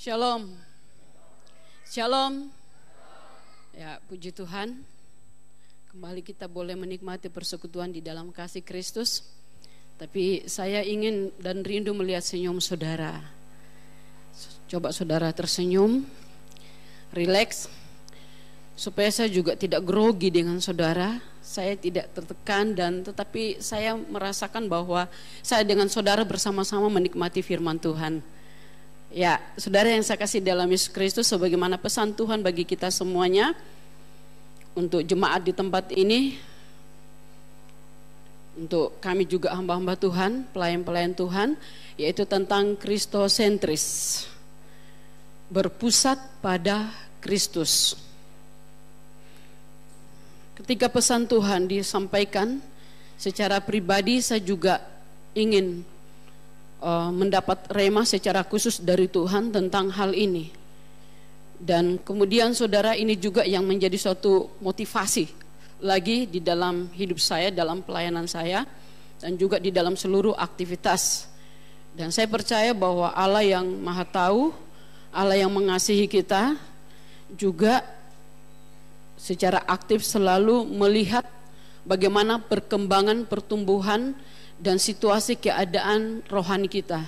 Shalom. Shalom. Ya, puji Tuhan. Kembali kita boleh menikmati persekutuan di dalam kasih Kristus. Tapi saya ingin dan rindu melihat senyum saudara. Coba saudara tersenyum, rileks, supaya saya juga tidak grogi dengan saudara. Saya tidak tertekan tetapi saya merasakan bahwa saya dengan saudara bersama-sama menikmati firman Tuhan. Ya, saudara yang saya kasih dalam Yesus Kristus, sebagaimana pesan Tuhan bagi kita semuanya untuk jemaat di tempat ini, untuk kami juga hamba-hamba Tuhan, pelayan-pelayan Tuhan, yaitu tentang kristosentris, berpusat pada Kristus. Ketika pesan Tuhan disampaikan secara pribadi, saya juga ingin mendapat rema secara khusus dari Tuhan tentang hal ini. Dan kemudian saudara, ini juga yang menjadi suatu motivasi lagi di dalam hidup saya, dalam pelayanan saya, dan juga di dalam seluruh aktivitas. Dan saya percaya bahwa Allah yang Maha Tahu, Allah yang mengasihi kita, juga secara aktif selalu melihat bagaimana perkembangan, pertumbuhan, dan situasi keadaan rohani kita.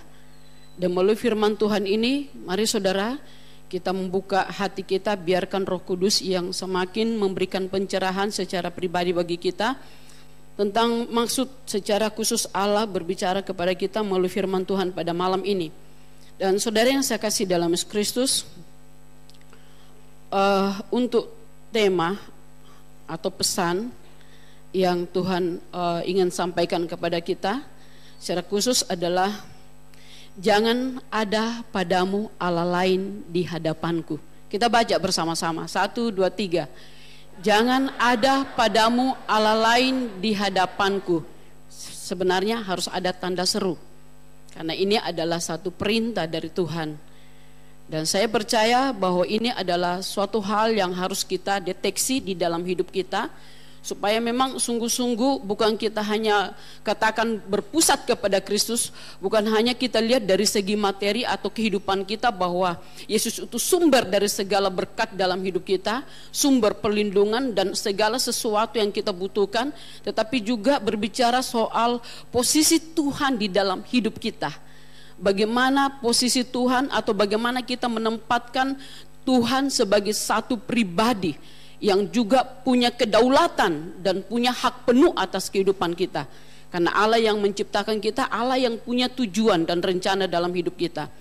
Dan melalui firman Tuhan ini, mari saudara, kita membuka hati kita, biarkan Roh Kudus yang semakin memberikan pencerahan secara pribadi bagi kita tentang maksud secara khusus Allah berbicara kepada kita melalui firman Tuhan pada malam ini. Dan saudara yang saya kasih dalam Yesus Kristus, untuk tema atau pesan yang Tuhan ingin sampaikan kepada kita secara khusus adalah: jangan ada padamu Allah lain di hadapanku. Kita baca bersama-sama, 1, 2, 3. Jangan ada padamu Allah lain di hadapanku. Sebenarnya harus ada tanda seru, karena ini adalah satu perintah dari Tuhan. Dan saya percaya bahwa ini adalah suatu hal yang harus kita deteksi di dalam hidup kita, supaya memang sungguh-sungguh bukan kita hanya katakan berpusat kepada Kristus, bukan hanya kita lihat dari segi materi atau kehidupan kita bahwa Yesus itu sumber dari segala berkat dalam hidup kita, sumber perlindungan dan segala sesuatu yang kita butuhkan, tetapi juga berbicara soal posisi Tuhan di dalam hidup kita. Bagaimana posisi Tuhan atau bagaimana kita menempatkan Tuhan sebagai satu pribadi yang juga punya kedaulatan dan punya hak penuh atas kehidupan kita. Karena Allah yang menciptakan kita, Allah yang punya tujuan dan rencana dalam hidup kita.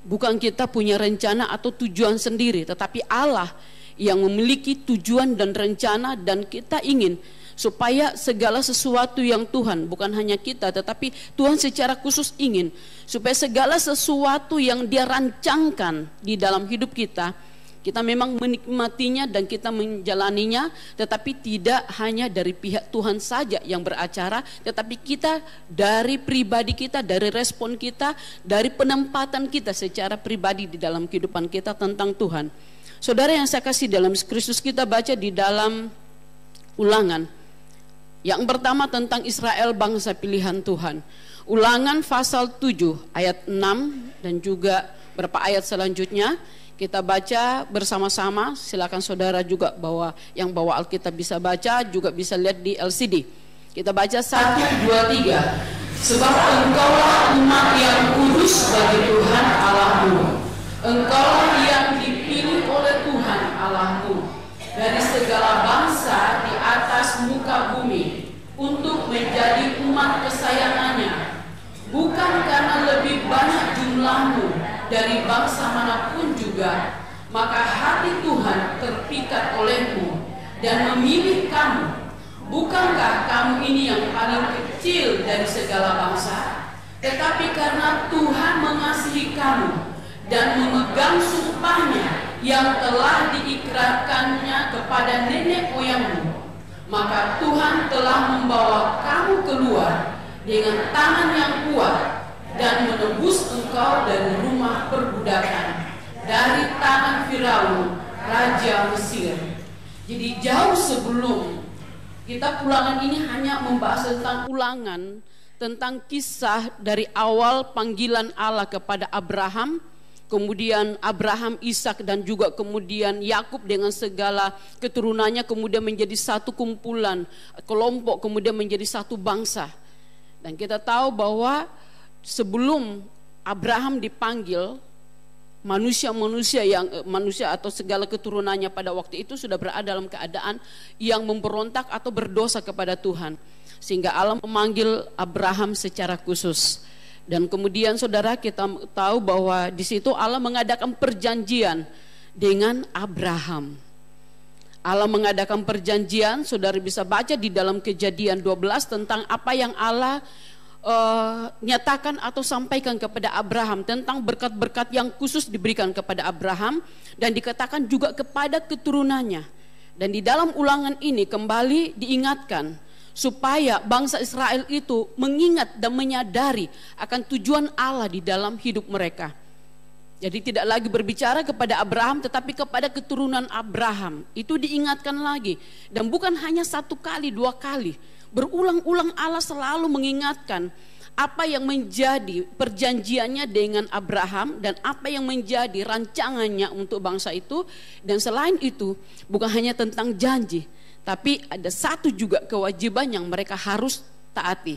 Bukan kita punya rencana atau tujuan sendiri, tetapi Allah yang memiliki tujuan dan rencana, dan kita ingin supaya segala sesuatu yang Tuhan, bukan hanya kita, tetapi Tuhan secara khusus ingin supaya segala sesuatu yang Dia rancangkan di dalam hidup kita, kita memang menikmatinya dan kita menjalaninya, tetapi tidak hanya dari pihak Tuhan saja yang beracara, tetapi kita dari pribadi kita, dari respon kita, dari penempatan kita secara pribadi di dalam kehidupan kita tentang Tuhan. Saudara yang saya kasih dalam Kristus, kita baca di dalam Ulangan. Yang pertama tentang Israel, bangsa pilihan Tuhan. Ulangan pasal 7 ayat 6 dan juga beberapa ayat selanjutnya. Kita baca bersama-sama, silakan saudara juga yang bawa Alkitab bisa baca, juga bisa lihat di LCD. Kita baca 1, 2, 3. Sebab engkaulah umat yang kudus bagi Tuhan Allahmu. Engkaulah yang dipilih oleh Tuhan Allahmu dari segala bangsa di atas muka bumi untuk menjadi umat kesayangannya. Bukan karena lebih banyak jumlahmu dari bangsa manapun juga, maka hati Tuhan terpikat olehmu dan memilih kamu. Bukankah kamu ini yang paling kecil dari segala bangsa? Tetapi karena Tuhan mengasihi kamu dan memegang sumpahnya yang telah diikrarkannya kepada nenek moyangmu, maka Tuhan telah membawa kamu keluar dengan tangan yang kuat dan menebus engkau dari rumah perbudakan, dari tangan Firaun, raja Mesir. Jadi jauh sebelum kita Ulangan ini hanya membahas tentang ulangan, tentang kisah dari awal panggilan Allah kepada Abraham, kemudian Abraham, Ishak, dan juga kemudian Yakub dengan segala keturunannya kemudian menjadi satu kumpulan, kelompok, kemudian menjadi satu bangsa. Dan kita tahu bahwa sebelum Abraham dipanggil, manusia atau segala keturunannya pada waktu itu sudah berada dalam keadaan yang memberontak atau berdosa kepada Tuhan, sehingga Allah memanggil Abraham secara khusus. Dan kemudian saudara, kita tahu bahwa di situ Allah mengadakan perjanjian dengan Abraham. Allah mengadakan perjanjian, saudara bisa baca di dalam Kejadian 12 tentang apa yang Allah nyatakan atau sampaikan kepada Abraham tentang berkat-berkat yang khusus diberikan kepada Abraham dan dikatakan juga kepada keturunannya. Dan di dalam ulangan ini kembali diingatkan supaya bangsa Israel itu mengingat dan menyadari akan tujuan Allah di dalam hidup mereka. Jadi tidak lagi berbicara kepada Abraham tetapi kepada keturunan Abraham. Itu diingatkan lagi. Dan bukan hanya satu kali, dua kali. Berulang-ulang Allah selalu mengingatkan apa yang menjadi perjanjiannya dengan Abraham dan apa yang menjadi rancangannya untuk bangsa itu. Dan selain itu bukan hanya tentang janji, tapi ada satu juga kewajiban yang mereka harus taati,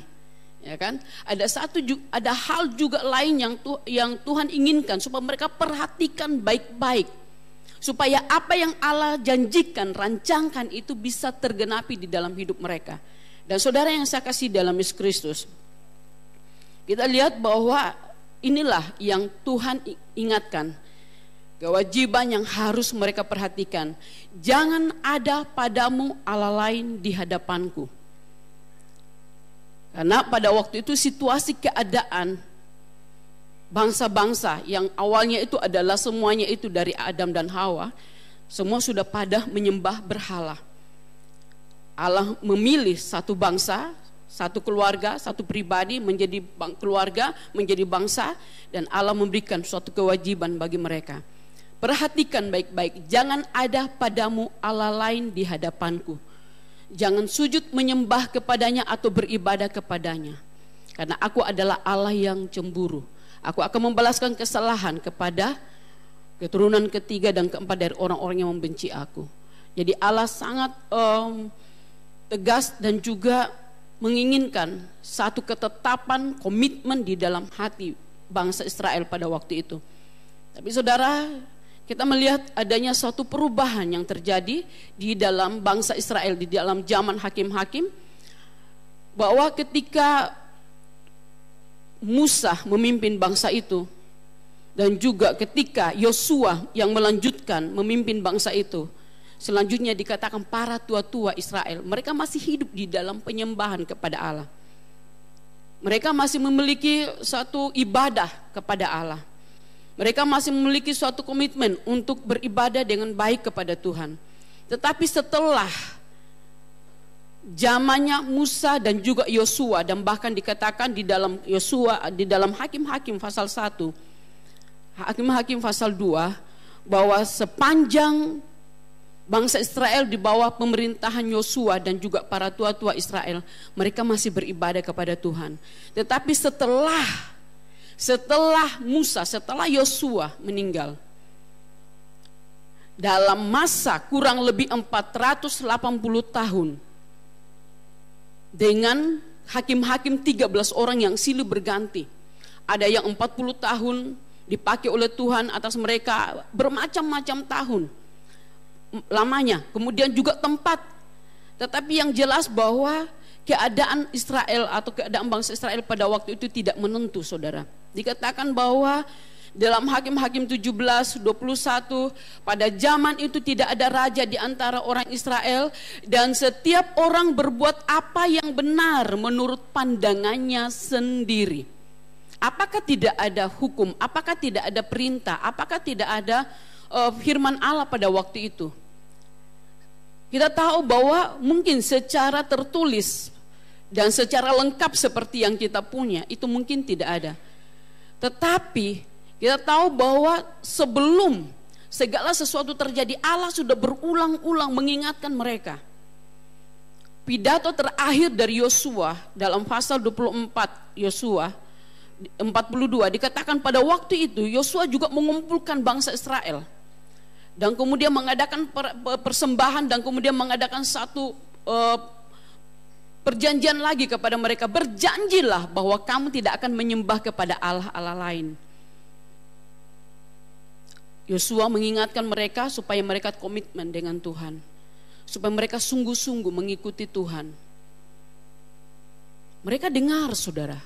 ya kan? Ada hal juga lain yang Tuhan inginkan supaya mereka perhatikan baik-baik, supaya apa yang Allah janjikan, rancangkan itu bisa tergenapi di dalam hidup mereka. Dan saudara yang saya kasih dalam Yesus Kristus, kita lihat bahwa inilah yang Tuhan ingatkan. Kewajiban yang harus mereka perhatikan. Jangan ada padamu Allah lain di hadapanku. Karena pada waktu itu situasi keadaan bangsa-bangsa yang awalnya itu adalah semuanya itu dari Adam dan Hawa, semua sudah pada menyembah berhala. Allah memilih satu bangsa, satu keluarga, satu pribadi menjadi keluarga, menjadi bangsa, dan Allah memberikan suatu kewajiban bagi mereka. Perhatikan baik-baik, jangan ada padamu Allah lain di hadapanku. Jangan sujud menyembah kepadanya atau beribadah kepadanya. Karena aku adalah Allah yang cemburu. Aku akan membalaskan kesalahan kepada keturunan ketiga dan keempat dari orang-orang yang membenci aku. Jadi Allah sangat tegas dan juga menginginkan satu ketetapan, komitmen di dalam hati bangsa Israel pada waktu itu. Tapi saudara, kita melihat adanya suatu perubahan yang terjadi di dalam bangsa Israel di dalam zaman hakim-hakim, bahwa ketika Musa memimpin bangsa itu dan juga ketika Yosua yang melanjutkan memimpin bangsa itu, selanjutnya dikatakan para tua-tua Israel, mereka masih hidup di dalam penyembahan kepada Allah. Mereka masih memiliki satu ibadah kepada Allah. Mereka masih memiliki suatu komitmen untuk beribadah dengan baik kepada Tuhan. Tetapi setelah zamannya Musa dan juga Yosua, dan bahkan dikatakan di dalam Yosua, di dalam Hakim-Hakim pasal 1, Hakim-Hakim pasal 2, bahwa sepanjang bangsa Israel di bawah pemerintahan Yosua dan juga para tua-tua Israel, mereka masih beribadah kepada Tuhan. Tetapi setelah Musa, setelah Yosua meninggal, dalam masa kurang lebih 480 tahun, dengan hakim-hakim 13 orang yang silih berganti. Ada yang 40 tahun dipakai oleh Tuhan atas mereka, bermacam-macam tahun lamanya, kemudian juga tempat. Tetapi yang jelas bahwa keadaan Israel atau keadaan bangsa Israel pada waktu itu tidak menentu, saudara. Dikatakan bahwa dalam Hakim-Hakim 17, 21, pada zaman itu tidak ada raja di antara orang Israel, dan setiap orang berbuat apa yang benar menurut pandangannya sendiri. Apakah tidak ada hukum? Apakah tidak ada perintah? Apakah tidak ada firman Allah pada waktu itu? Kita tahu bahwa mungkin secara tertulis dan secara lengkap seperti yang kita punya, itu mungkin tidak ada. Tetapi kita tahu bahwa sebelum segala sesuatu terjadi, Allah sudah berulang-ulang mengingatkan mereka. Pidato terakhir dari Yosua dalam pasal 24 Yosua, 42 dikatakan pada waktu itu Yosua juga mengumpulkan bangsa Israel dan kemudian mengadakan persembahan dan kemudian mengadakan satu perjanjian lagi kepada mereka. Berjanjilah bahwa kamu tidak akan menyembah kepada Allah-Allah lain. Yosua mengingatkan mereka supaya mereka komitmen dengan Tuhan, supaya mereka sungguh-sungguh mengikuti Tuhan. Mereka dengar, saudara,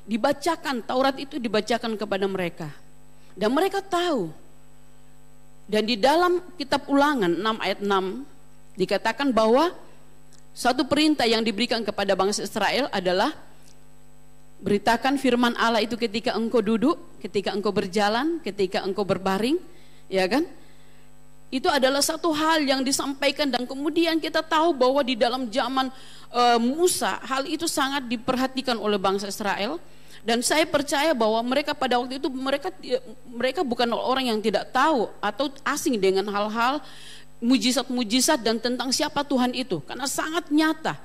dibacakan, Taurat itu dibacakan kepada mereka, dan mereka tahu. Dan di dalam kitab Ulangan 6 ayat 6 dikatakan bahwa satu perintah yang diberikan kepada bangsa Israel adalah beritakan firman Allah itu ketika engkau duduk, ketika engkau berjalan, ketika engkau berbaring, ya kan? Itu adalah satu hal yang disampaikan, dan kemudian kita tahu bahwa di dalam zaman Musa hal itu sangat diperhatikan oleh bangsa Israel. Dan saya percaya bahwa mereka pada waktu itu mereka bukan orang yang tidak tahu atau asing dengan hal-hal mujizat-mujizat dan tentang siapa Tuhan itu, karena sangat nyata.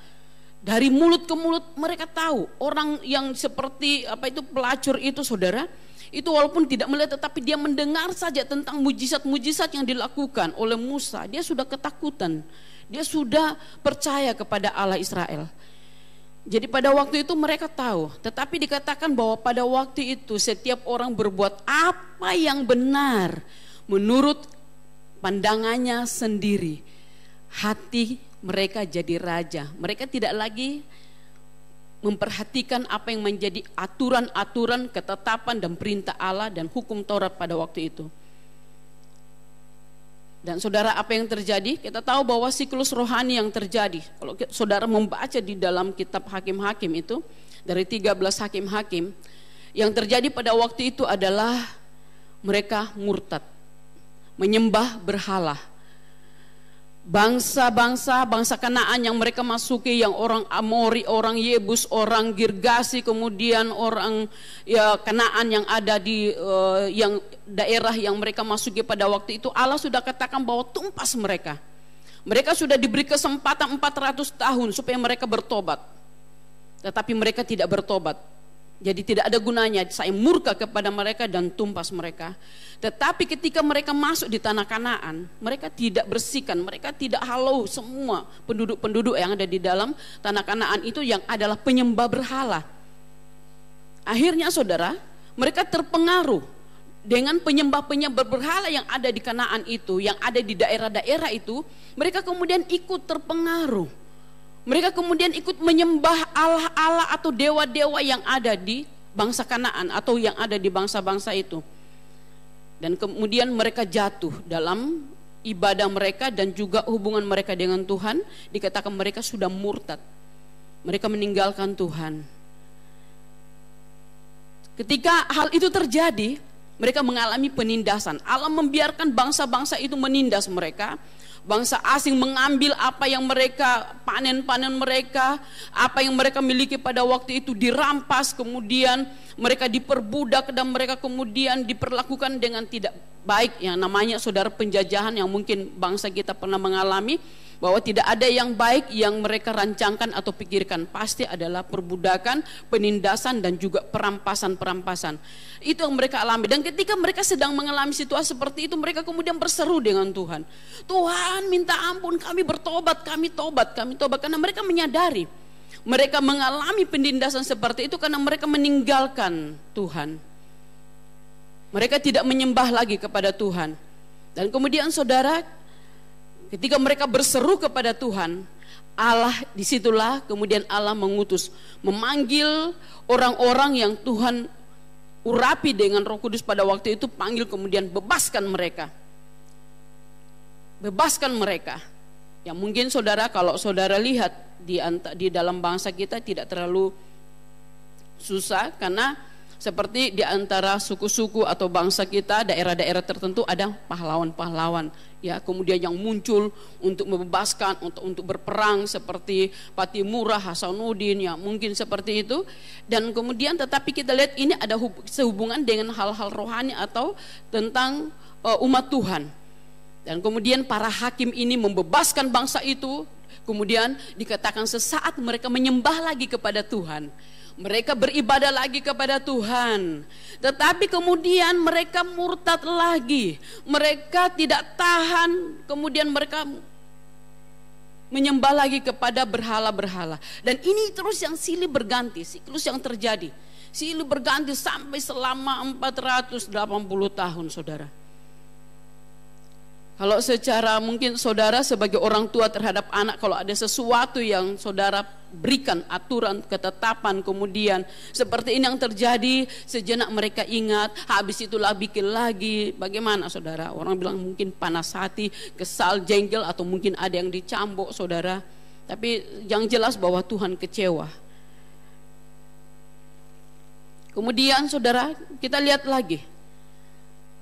Dari mulut ke mulut mereka tahu. Orang yang seperti pelacur itu, saudara, itu walaupun tidak melihat tetapi dia mendengar saja tentang mujizat-mujizat yang dilakukan oleh Musa, dia sudah ketakutan. Dia sudah percaya kepada Allah Israel. Jadi pada waktu itu mereka tahu, tetapi dikatakan bahwa pada waktu itu setiap orang berbuat apa yang benar menurut pandangannya sendiri. Hati mereka jadi raja. Mereka tidak lagi memperhatikan apa yang menjadi aturan-aturan, ketetapan dan perintah Allah dan hukum Taurat pada waktu itu. Dan saudara, apa yang terjadi? Kita tahu bahwa siklus rohani yang terjadi. Kalau saudara membaca di dalam kitab Hakim-Hakim itu, dari 13 Hakim-Hakim, yang terjadi pada waktu itu adalah mereka murtad, menyembah berhala. Bangsa Kanaan yang mereka masuki, yang orang Amori, orang Yebus, orang Girgasi, kemudian orang Kanaan yang ada di yang daerah yang mereka masuki pada waktu itu, Allah sudah katakan bahwa tumpas mereka. Mereka sudah diberi kesempatan 400 tahun supaya mereka bertobat, tetapi mereka tidak bertobat. Jadi tidak ada gunanya, saya murka kepada mereka dan tumpas mereka. Tetapi ketika mereka masuk di tanah Kanaan, mereka tidak bersihkan, mereka tidak halau semua penduduk-penduduk yang ada di dalam tanah Kanaan itu yang adalah penyembah berhala. Akhirnya saudara, mereka terpengaruh dengan penyembah-penyembah berhala yang ada di Kanaan itu, yang ada di daerah-daerah itu. Mereka kemudian ikut terpengaruh. Mereka kemudian ikut menyembah Allah-Allah atau dewa-dewa yang ada di bangsa Kanaan atau yang ada di bangsa-bangsa itu. Dan kemudian mereka jatuh dalam ibadah mereka dan juga hubungan mereka dengan Tuhan. Dikatakan mereka sudah murtad. Mereka meninggalkan Tuhan. Ketika hal itu terjadi, mereka mengalami penindasan. Allah membiarkan bangsa-bangsa itu menindas mereka. Bangsa asing mengambil apa yang mereka panen mereka, apa yang mereka miliki pada waktu itu dirampas, kemudian mereka diperbudak dan mereka kemudian diperlakukan dengan tidak baik, yang namanya saudara penjajahan yang mungkin bangsa kita pernah mengalami, bahwa tidak ada yang baik yang mereka rancangkan atau pikirkan, pasti adalah perbudakan, penindasan dan juga perampasan. Itu yang mereka alami. Dan ketika mereka sedang mengalami situasi seperti itu, mereka kemudian berseru dengan Tuhan. Tuhan, minta ampun, kami bertobat, kami tobat. Karena mereka menyadari mereka mengalami penindasan seperti itu karena mereka meninggalkan Tuhan. Mereka tidak menyembah lagi kepada Tuhan. Dan kemudian saudara, ketika mereka berseru kepada Tuhan, Allah disitulah kemudian Allah mengutus, memanggil orang-orang yang Tuhan urapi dengan Roh Kudus pada waktu itu, panggil kemudian bebaskan mereka. Bebaskan mereka. Yang mungkin saudara, kalau saudara lihat di dalam bangsa kita tidak terlalu susah, karena seperti di antara suku-suku atau bangsa kita, daerah-daerah tertentu ada pahlawan-pahlawan, ya, kemudian yang muncul untuk membebaskan, untuk berperang seperti Patimura, Hasanuddin, ya mungkin seperti itu. Dan kemudian tetapi kita lihat ini ada sehubungan dengan hal-hal rohani atau tentang umat Tuhan. Dan kemudian para hakim ini membebaskan bangsa itu. Kemudian dikatakan sesaat mereka menyembah lagi kepada Tuhan. Mereka beribadah lagi kepada Tuhan. Tetapi kemudian mereka murtad lagi. Mereka tidak tahan, kemudian mereka menyembah lagi kepada berhala-berhala. Dan ini terus yang silih berganti, siklus yang terjadi. Silih berganti sampai selama 480 tahun, saudara. Kalau secara mungkin saudara sebagai orang tua terhadap anak, kalau ada sesuatu yang saudara berikan aturan, ketetapan, kemudian seperti ini yang terjadi, sejenak mereka ingat, habis itulah bikin lagi. Bagaimana saudara? Orang bilang mungkin panas hati, kesal, jengkel, atau mungkin ada yang dicambuk saudara. Tapi yang jelas bahwa Tuhan kecewa. Kemudian saudara, kita lihat lagi.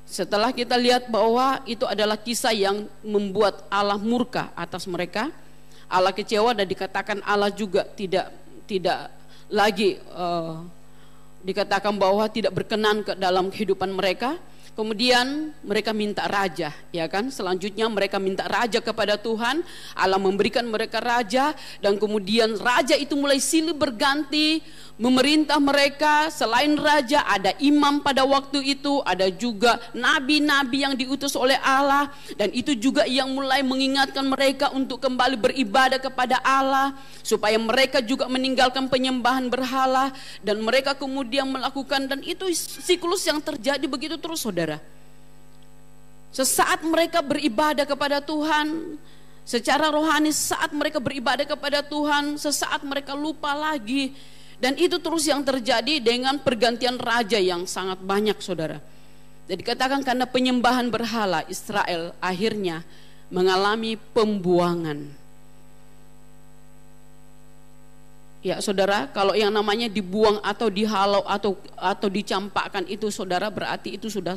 Setelah kita lihat bahwa itu adalah kisah yang membuat Allah murka atas mereka, Allah kecewa, dan dikatakan Allah juga tidak lagi dikatakan bahwa tidak berkenan ke dalam kehidupan mereka. Kemudian mereka minta raja, ya kan? Selanjutnya mereka minta raja kepada Tuhan. Allah memberikan mereka raja, dan kemudian raja itu mulai silih berganti memerintah mereka. Selain raja ada imam pada waktu itu, ada juga nabi-nabi yang diutus oleh Allah, dan itu juga yang mulai mengingatkan mereka untuk kembali beribadah kepada Allah, supaya mereka juga meninggalkan penyembahan berhala, dan mereka kemudian melakukan, dan itu siklus yang terjadi begitu terus saudara. Sesaat mereka beribadah kepada Tuhan secara rohani, saat mereka beribadah kepada Tuhan, sesaat mereka lupa lagi. Dan itu terus yang terjadi dengan pergantian raja yang sangat banyak saudara. Jadi katakan karena penyembahan berhala, Israel akhirnya mengalami pembuangan. Ya saudara, kalau yang namanya dibuang atau dihalau atau dicampakkan itu saudara, berarti itu sudah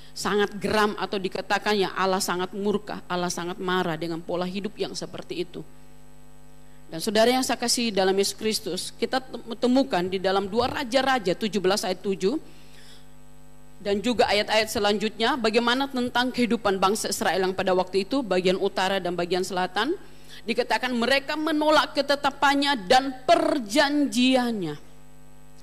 sangat geram, atau dikatakan ya Allah sangat murka, Allah sangat marah dengan pola hidup yang seperti itu. Dan saudara yang saya kasih dalam Yesus Kristus, kita temukan di dalam 2 Raja-Raja 17 ayat 7 dan juga ayat-ayat selanjutnya bagaimana tentang kehidupan bangsa Israel yang pada waktu itu, bagian utara dan bagian selatan. Dikatakan mereka menolak ketetapannya dan perjanjiannya.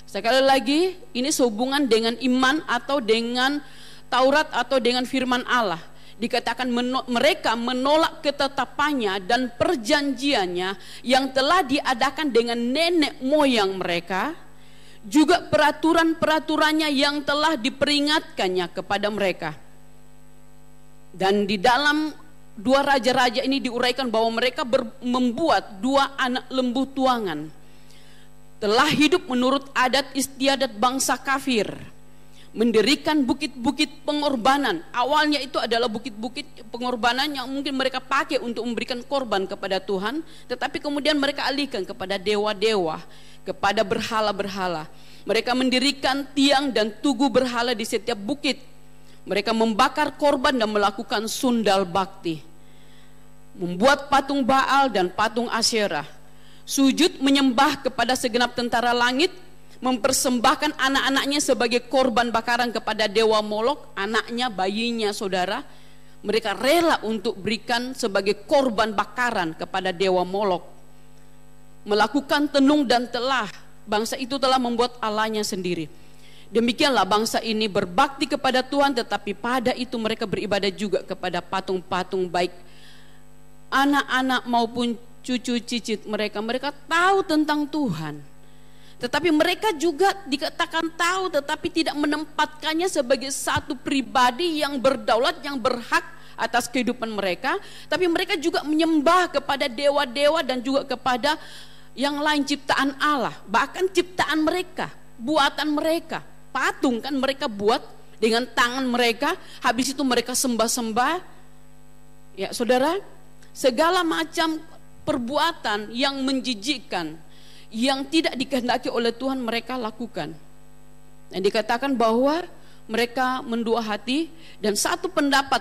Sekali lagi, ini sehubungan dengan iman atau dengan Taurat atau dengan firman Allah. Dikatakan mereka menolak ketetapannya dan perjanjiannya yang telah diadakan dengan nenek moyang mereka, juga peraturan-peraturannya yang telah diperingatkannya kepada mereka. Dan di dalam 2 Raja-Raja ini diuraikan bahwa mereka membuat 2 anak lembu tuangan, telah hidup menurut adat istiadat bangsa kafir, mendirikan bukit-bukit pengorbanan. Awalnya itu adalah bukit-bukit pengorbanan yang mungkin mereka pakai untuk memberikan korban kepada Tuhan, tetapi kemudian mereka alihkan kepada dewa-dewa, kepada berhala-berhala. Mereka mendirikan tiang dan tugu berhala di setiap bukit. Mereka membakar korban dan melakukan sundal bakti, membuat patung Baal dan patung Asyerah, sujud menyembah kepada segenap tentara langit, mempersembahkan anak-anaknya sebagai korban bakaran kepada dewa Molok. Anaknya, bayinya saudara, mereka rela untuk berikan sebagai korban bakaran kepada dewa Molok. Melakukan tenung dan telah, bangsa itu telah membuat allahnya sendiri. Demikianlah bangsa ini berbakti kepada Tuhan, tetapi pada itu mereka beribadah juga kepada patung-patung, baik anak-anak maupun cucu cicit mereka. Mereka tahu tentang Tuhan, tetapi mereka juga dikatakan tahu, tetapi tidak menempatkannya sebagai satu pribadi yang berdaulat, yang berhak atas kehidupan mereka. Tapi mereka juga menyembah kepada dewa-dewa dan juga kepada yang lain ciptaan Allah. Bahkan ciptaan mereka, buatan mereka, patung kan mereka buat dengan tangan mereka. Habis itu mereka sembah-sembah. Ya saudara, segala macam perbuatan yang menjijikkan, yang tidak dikehendaki oleh Tuhan mereka lakukan. Dan dikatakan bahwa mereka mendua hati. Dan satu pendapat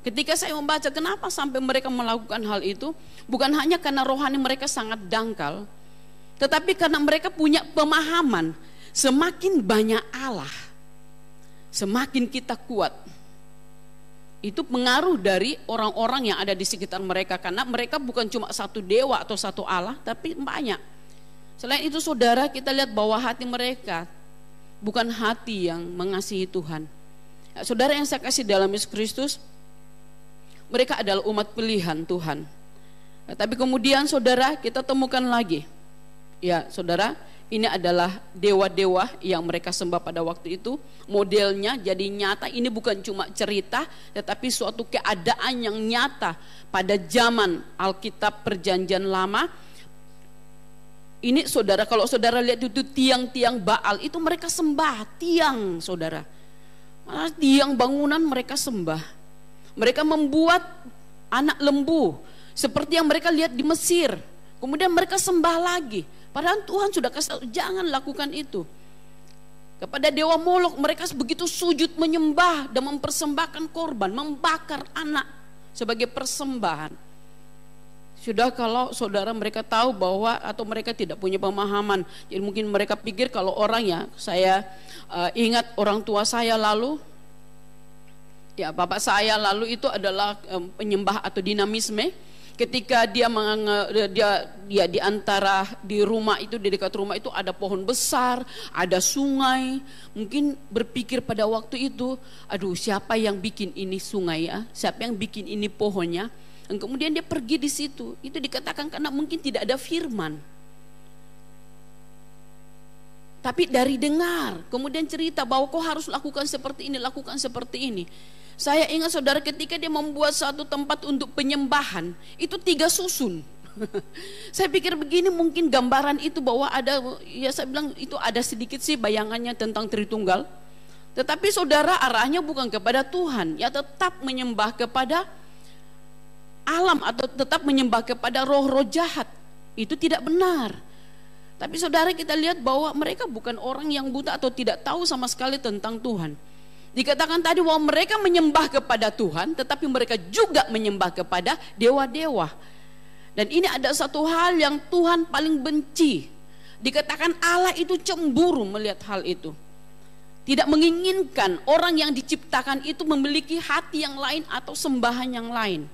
ketika saya membaca kenapa sampai mereka melakukan hal itu, bukan hanya karena rohani mereka sangat dangkal, tetapi karena mereka punya pemahaman semakin banyak Allah, semakin kita kuat. Itu pengaruh dari orang-orang yang ada di sekitar mereka, karena mereka bukan cuma satu dewa atau satu Allah, tapi banyak. Selain itu saudara, kita lihat bahwa hati mereka bukan hati yang mengasihi Tuhan. Ya, saudara yang saya kasih dalam Yesus Kristus, mereka adalah umat pilihan Tuhan. Ya, tapi kemudian saudara, kita temukan lagi, ya saudara, ini adalah dewa-dewa yang mereka sembah pada waktu itu. Modelnya jadi nyata, ini bukan cuma cerita, tetapi suatu keadaan yang nyata pada zaman Alkitab Perjanjian Lama. Ini saudara, kalau saudara lihat itu tiang-tiang Baal, itu mereka sembah tiang, saudara. Tiang bangunan mereka sembah. Mereka membuat anak lembu seperti yang mereka lihat di Mesir. Kemudian mereka sembah lagi. Padahal Tuhan sudah kasih tahu, jangan lakukan itu. Kepada dewa Molok mereka begitu sujud menyembah dan mempersembahkan korban, membakar anak sebagai persembahan. Sudah, kalau saudara mereka tahu bahwa, atau mereka tidak punya pemahaman, jadi mungkin mereka pikir kalau orang, ya saya ingat orang tua saya lalu, ya bapak saya lalu itu adalah penyembah atau dinamisme. Ketika dia di antara di rumah itu, di dekat rumah itu ada pohon besar, ada sungai. Mungkin berpikir pada waktu itu, aduh siapa yang bikin ini sungai ya? Siapa yang bikin ini pohonnya? Dan kemudian dia pergi di situ. Itu dikatakan karena mungkin tidak ada firman. Tapi dari dengar, kemudian cerita bahwa kau harus lakukan seperti ini, lakukan seperti ini. Saya ingat saudara, ketika dia membuat satu tempat untuk penyembahan, itu 3 susun. Saya pikir begini, mungkin gambaran itu bahwa ada, ya saya bilang itu ada sedikit sih bayangannya tentang Tritunggal. Tetapi saudara, arahnya bukan kepada Tuhan, ya tetap menyembah kepada alam atau tetap menyembah kepada roh-roh jahat. Itu tidak benar. Tapi saudara, kita lihat bahwa mereka bukan orang yang buta atau tidak tahu sama sekali tentang Tuhan. Dikatakan tadi bahwa mereka menyembah kepada Tuhan, tetapi mereka juga menyembah kepada dewa-dewa. Dan ini ada satu hal yang Tuhan paling benci. Dikatakan Allah itu cemburu melihat hal itu. Tidak menginginkan orang yang diciptakan itu memiliki hati yang lain atau sembahan yang lain.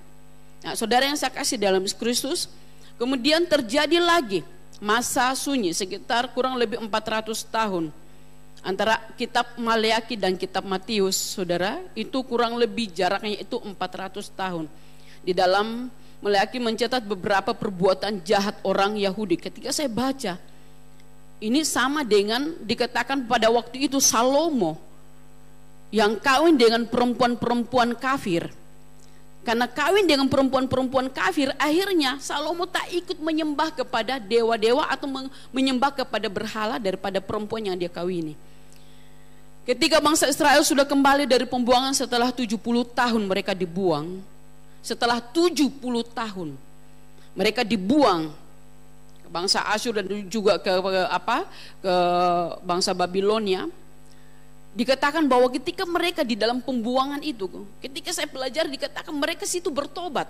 Nah, saudara yang saya kasih dalam Kristus, kemudian terjadi lagi masa sunyi sekitar kurang lebih 400 tahun antara kitab Maleakhi dan kitab Matius, saudara. Itu kurang lebih jaraknya itu 400 tahun. Di dalam Maleakhi mencatat beberapa perbuatan jahat orang Yahudi. Ketika saya baca, ini sama dengan dikatakan pada waktu itu Salomo yang kawin dengan perempuan-perempuan kafir. Karena kawin dengan perempuan-perempuan kafir, akhirnya Salomo tak ikut menyembah kepada dewa-dewa atau menyembah kepada berhala daripada perempuan yang dia kawini. Ketika bangsa Israel sudah kembali dari pembuangan setelah 70 tahun mereka dibuang. Setelah 70 tahun mereka dibuang ke bangsa Asyur dan juga ke bangsa Babilonia. Dikatakan bahwa ketika mereka di dalam pembuangan itu, ketika saya belajar dikatakan mereka situ bertobat.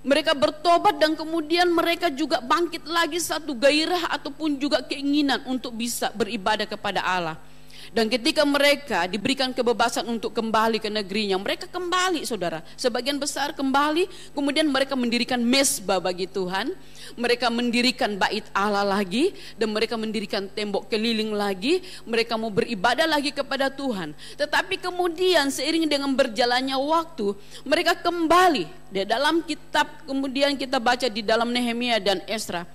Mereka bertobat dan kemudian mereka juga bangkit lagi satu gairah ataupun juga keinginan untuk bisa beribadah kepada Allah. Dan ketika mereka diberikan kebebasan untuk kembali ke negerinya, mereka kembali, saudara. Sebagian besar kembali, kemudian mereka mendirikan mezbah bagi Tuhan. Mereka mendirikan bait Allah lagi, dan mereka mendirikan tembok keliling lagi. Mereka mau beribadah lagi kepada Tuhan. Tetapi kemudian seiring dengan berjalannya waktu, mereka kembali. Di dalam kitab, kemudian kita baca di dalam Nehemia dan Esra,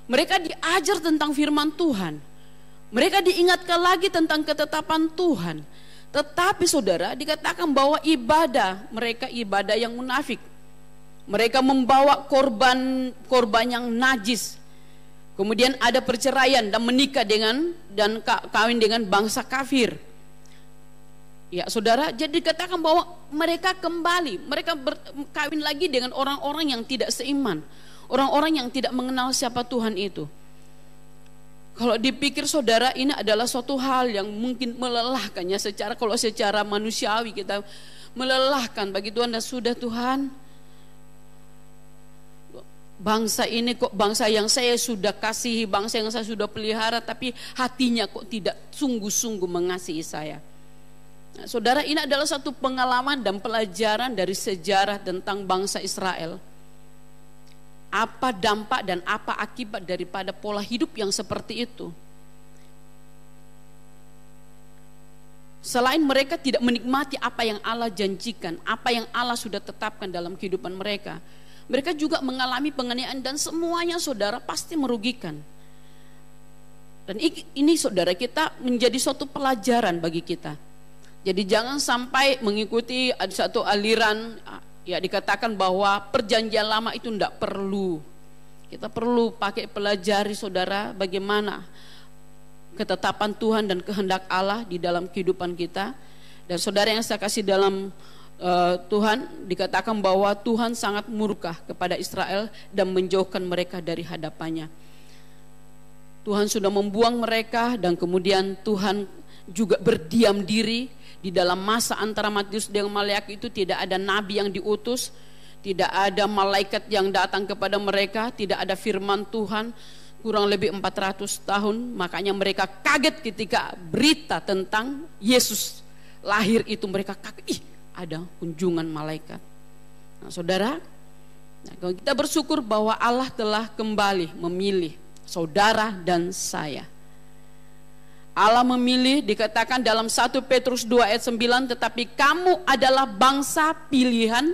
mereka diajar tentang firman Tuhan. Mereka diingatkan lagi tentang ketetapan Tuhan. Tetapi saudara, dikatakan bahwa ibadah mereka ibadah yang munafik. Mereka membawa korban yang najis. Kemudian ada perceraian dan menikah dengan dan kawin dengan bangsa kafir. Ya saudara, jadi dikatakan bahwa mereka kembali, mereka kawin lagi dengan orang-orang yang tidak seiman, orang-orang yang tidak mengenal siapa Tuhan itu. Kalau dipikir saudara, ini adalah suatu hal yang mungkin melelahkannya kalau secara manusiawi kita melelahkan bagi Tuhan. Dan sudah Tuhan, bangsa ini kok bangsa yang saya sudah kasihi, bangsa yang saya sudah pelihara, tapi hatinya kok tidak sungguh-sungguh mengasihi saya. Nah, saudara, ini adalah satu pengalaman dan pelajaran dari sejarah tentang bangsa Israel. apa dampak dan apa akibat daripada pola hidup yang seperti itu. Selain mereka tidak menikmati apa yang Allah janjikan, apa yang Allah sudah tetapkan dalam kehidupan mereka, mereka juga mengalami penganiayaan dan semuanya saudara pasti merugikan. Dan ini saudara kita menjadi suatu pelajaran bagi kita. Jadi jangan sampai mengikuti satu aliran, ya dikatakan bahwa perjanjian lama itu tidak perlu. Kita perlu pakai pelajari saudara bagaimana ketetapan Tuhan dan kehendak Allah di dalam kehidupan kita. Dan saudara yang saya kasih dalam Tuhan, dikatakan bahwa Tuhan sangat murka kepada Israel dan menjauhkan mereka dari hadapannya. Tuhan sudah membuang mereka dan kemudian Tuhan juga berdiam diri. Di dalam masa antara Matius dan Maleakhi itu tidak ada nabi yang diutus, tidak ada malaikat yang datang kepada mereka, tidak ada firman Tuhan. Kurang lebih 400 tahun, makanya mereka kaget ketika berita tentang Yesus lahir itu, mereka kaget, ada kunjungan malaikat. Nah saudara, kalau kita bersyukur bahwa Allah telah kembali memilih saudara dan saya. Allah memilih, dikatakan dalam 1 Petrus 2 ayat 9, tetapi kamu adalah bangsa pilihan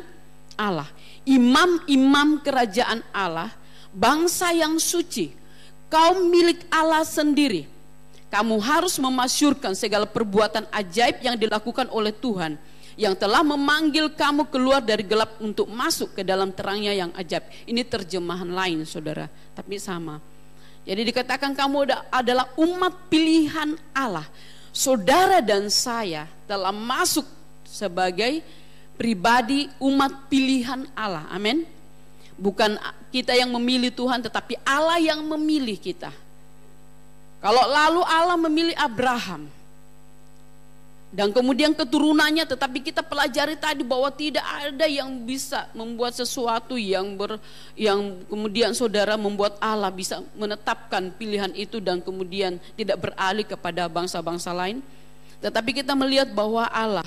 Allah, imam-imam kerajaan Allah, bangsa yang suci, kaum milik Allah sendiri. Kamu harus memasyurkan segala perbuatan ajaib yang dilakukan oleh Tuhan, yang telah memanggil kamu keluar dari gelap untuk masuk ke dalam terangnya yang ajaib. Ini terjemahan lain saudara, tapi sama. Jadi dikatakan kamu adalah umat pilihan Allah. Saudara dan saya telah masuk sebagai pribadi umat pilihan Allah. Amin. Bukan kita yang memilih Tuhan, tetapi Allah yang memilih kita. Kalau lalu Allah memilih Abraham dan kemudian keturunannya, tetapi kita pelajari tadi bahwa tidak ada yang bisa membuat sesuatu yang kemudian saudara membuat Allah bisa menetapkan pilihan itu dan kemudian tidak beralih kepada bangsa-bangsa lain. Tetapi kita melihat bahwa Allah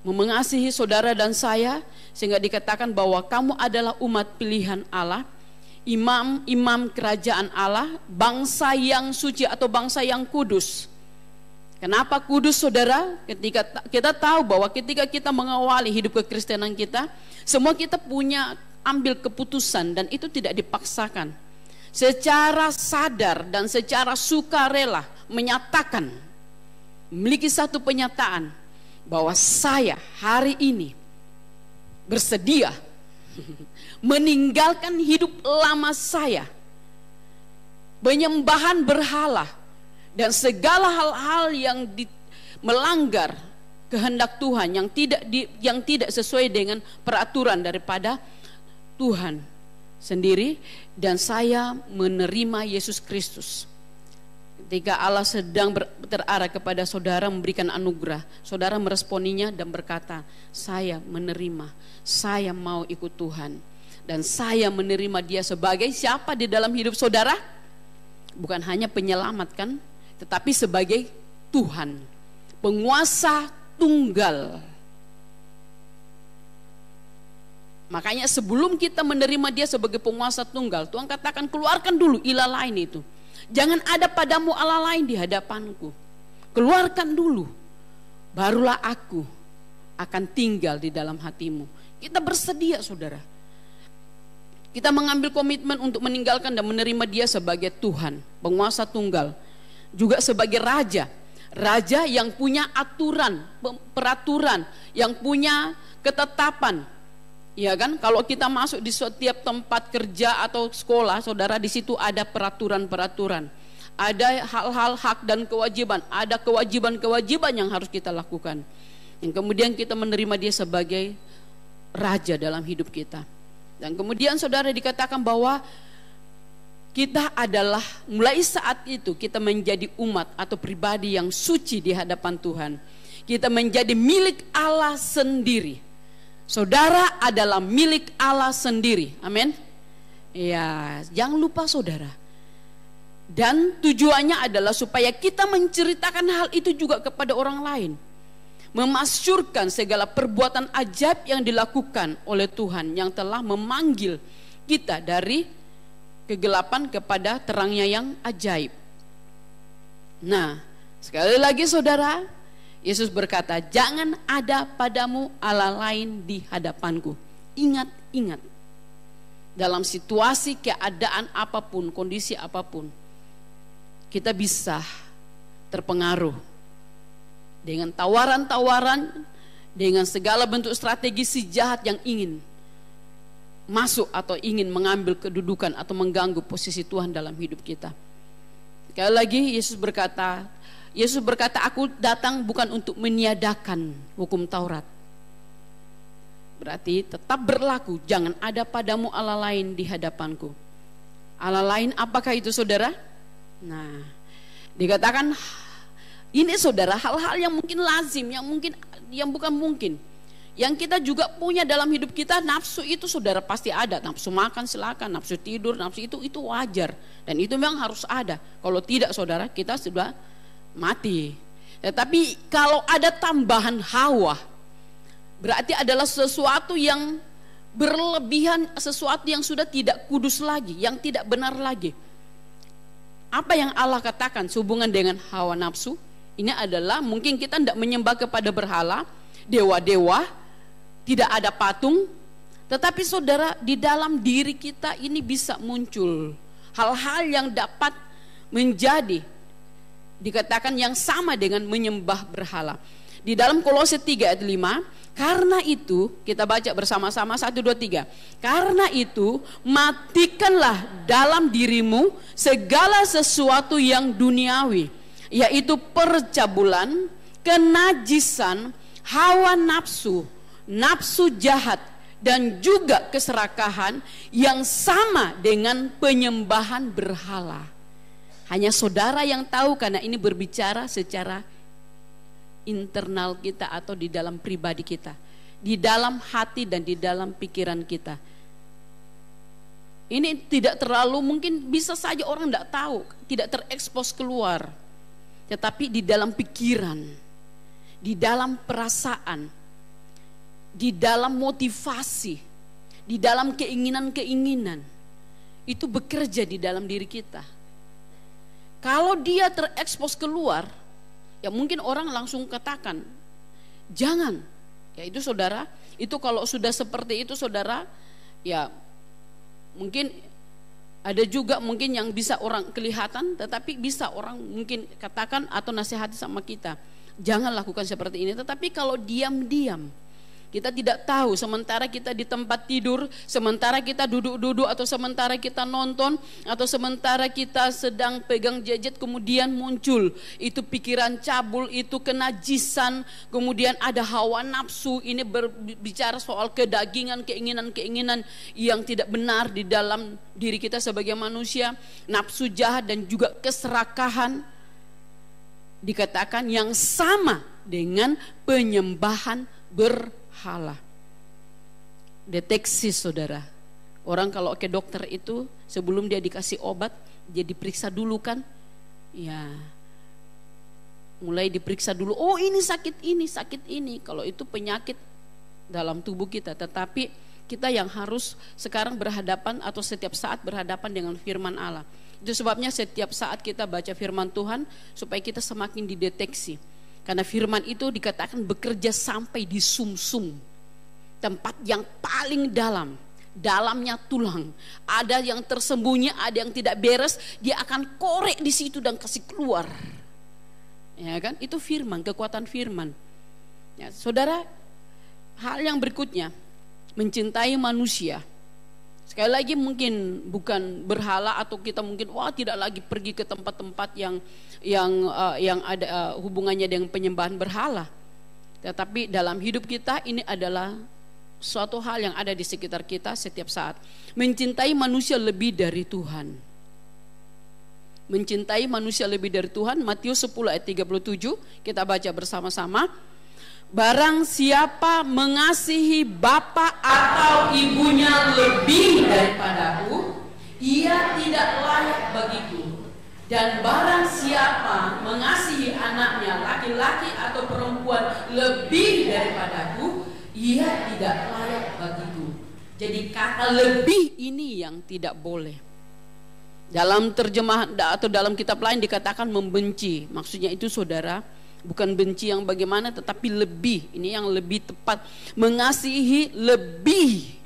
mengasihi saudara dan saya, sehingga dikatakan bahwa kamu adalah umat pilihan Allah, imam-imam kerajaan Allah, bangsa yang suci atau bangsa yang kudus. Kenapa kudus saudara? Ketika kita tahu bahwa ketika kita mengawali hidup kekristenan kita, semua kita punya ambil keputusan dan itu tidak dipaksakan. Secara sadar dan secara sukarela menyatakan, memiliki satu penyataan bahwa saya hari ini bersedia meninggalkan hidup lama saya, penyembahan berhala dan segala hal-hal yang melanggar kehendak Tuhan, yang tidak sesuai dengan peraturan daripada Tuhan sendiri, dan saya menerima Yesus Kristus. Ketika Allah sedang terarah kepada saudara memberikan anugerah, saudara meresponinya dan berkata, saya menerima, saya mau ikut Tuhan, dan saya menerima Dia sebagai siapa di dalam hidup saudara? Bukan hanya penyelamat kan, tetapi sebagai Tuhan, penguasa tunggal. Makanya sebelum kita menerima Dia sebagai penguasa tunggal, Tuhan katakan keluarkan dulu ilah lain itu. Jangan ada padamu Allah lain di hadapanku. Keluarkan dulu, barulah aku akan tinggal di dalam hatimu. Kita bersedia saudara. Kita mengambil komitmen untuk meninggalkan dan menerima Dia sebagai Tuhan, penguasa tunggal, juga sebagai Raja. Raja yang punya aturan, peraturan, yang punya ketetapan. Ya kan, kalau kita masuk di setiap tempat kerja atau sekolah, saudara, di situ ada peraturan-peraturan, ada hal-hal hak dan kewajiban, ada kewajiban-kewajiban yang harus kita lakukan. Yang kemudian kita menerima Dia sebagai Raja dalam hidup kita. Dan kemudian saudara dikatakan bahwa kita adalah, mulai saat itu kita menjadi umat atau pribadi yang suci di hadapan Tuhan. Kita menjadi milik Allah sendiri. Saudara adalah milik Allah sendiri. Amin. Ya, jangan lupa saudara. Dan tujuannya adalah supaya kita menceritakan hal itu juga kepada orang lain. Memasyurkan segala perbuatan ajaib yang dilakukan oleh Tuhan yang telah memanggil kita dari kegelapan kepada terangnya yang ajaib. Nah, sekali lagi saudara, Yesus berkata, jangan ada padamu Allah lain di hadapanku. Ingat, dalam situasi keadaan apapun, kondisi apapun, kita bisa terpengaruh dengan tawaran-tawaran, dengan segala bentuk strategi si jahat yang ingin masuk atau ingin mengambil kedudukan atau mengganggu posisi Tuhan dalam hidup kita. Sekali lagi Yesus berkata, aku datang bukan untuk meniadakan hukum Taurat. Berarti tetap berlaku, jangan ada padamu Allah lain di hadapanku. Allah lain apakah itu saudara? Nah, dikatakan ini saudara, hal-hal yang mungkin lazim, yang bukan mungkin, yang kita juga punya dalam hidup kita. Nafsu itu saudara pasti ada, nafsu makan silakan, nafsu tidur, nafsu itu wajar, dan itu memang harus ada. Kalau tidak saudara, kita sudah mati. Tetapi kalau ada tambahan hawa, berarti adalah sesuatu yang berlebihan, sesuatu yang sudah tidak kudus lagi, yang tidak benar lagi. Apa yang Allah katakan sehubungan dengan hawa nafsu? Ini adalah mungkin kita tidak menyembah kepada berhala, dewa-dewa, tidak ada patung. Tetapi saudara, di dalam diri kita ini bisa muncul hal-hal yang dapat menjadi, dikatakan yang sama dengan menyembah berhala. Di dalam Kolose 3 ayat 5, karena itu, kita baca bersama-sama 1, 2, 3. Karena itu, matikanlah dalam dirimu segala sesuatu yang duniawi, yaitu percabulan, kenajisan, hawa nafsu, nafsu jahat, dan juga keserakahan yang sama dengan penyembahan berhala. Hanya saudara yang tahu, karena ini berbicara secara internal kita atau di dalam pribadi kita, di dalam hati dan di dalam pikiran kita. Ini tidak terlalu, mungkin bisa saja orang tidak tahu, tidak terekspos keluar. Tetapi di dalam pikiran, di dalam perasaan, di dalam motivasi, di dalam keinginan-keinginan, itu bekerja di dalam diri kita. Kalau dia terekspos keluar, ya mungkin orang langsung katakan, jangan. Ya itu saudara, itu kalau sudah seperti itu saudara, ya mungkin ada juga mungkin yang bisa orang kelihatan, tetapi bisa orang mungkin katakan atau nasihati sama kita, jangan lakukan seperti ini. Tetapi kalau diam-diam, kita tidak tahu, sementara kita di tempat tidur, sementara kita duduk-duduk, atau sementara kita nonton, atau sementara kita sedang pegang gadget, kemudian muncul itu pikiran cabul, itu kenajisan, kemudian ada hawa nafsu. Ini berbicara soal kedagingan, keinginan-keinginan yang tidak benar di dalam diri kita sebagai manusia, nafsu jahat dan juga keserakahan, dikatakan yang sama dengan penyembahan berhala. Deteksi saudara, orang kalau ke dokter itu sebelum dia dikasih obat, dia diperiksa dulu kan, ya mulai diperiksa dulu, oh ini sakit ini, kalau itu penyakit dalam tubuh kita. Tetapi kita yang harus sekarang berhadapan atau setiap saat berhadapan dengan firman Allah. Itu sebabnya setiap saat kita baca firman Tuhan supaya kita semakin dideteksi. Karena firman itu dikatakan bekerja sampai di sumsum, tempat yang paling dalam, dalamnya tulang. Ada yang tersembunyi, ada yang tidak beres, dia akan korek di situ dan kasih keluar. Ya kan? Itu firman, kekuatan firman. Ya, saudara, hal yang berikutnya, mencintai manusia. Sekali lagi mungkin bukan berhala, atau kita mungkin tidak lagi pergi ke tempat-tempat yang ada hubungannya dengan penyembahan berhala. Tetapi dalam hidup kita ini adalah suatu hal yang ada di sekitar kita setiap saat. Mencintai manusia lebih dari Tuhan. Mencintai manusia lebih dari Tuhan. Matius 10 ayat 37, kita baca bersama-sama. Barang siapa mengasihi bapa atau ibunya lebih daripadaku, ia tidak layak bagiku. Dan barang siapa mengasihi anaknya laki-laki atau perempuan lebih daripadaku, ia tidak layak bagiku. Jadi kata lebih ini yang tidak boleh. Dalam terjemahan atau dalam kitab lain dikatakan membenci. Maksudnya itu saudara, bukan benci yang bagaimana, tetapi lebih. Ini yang lebih tepat. Mengasihi lebih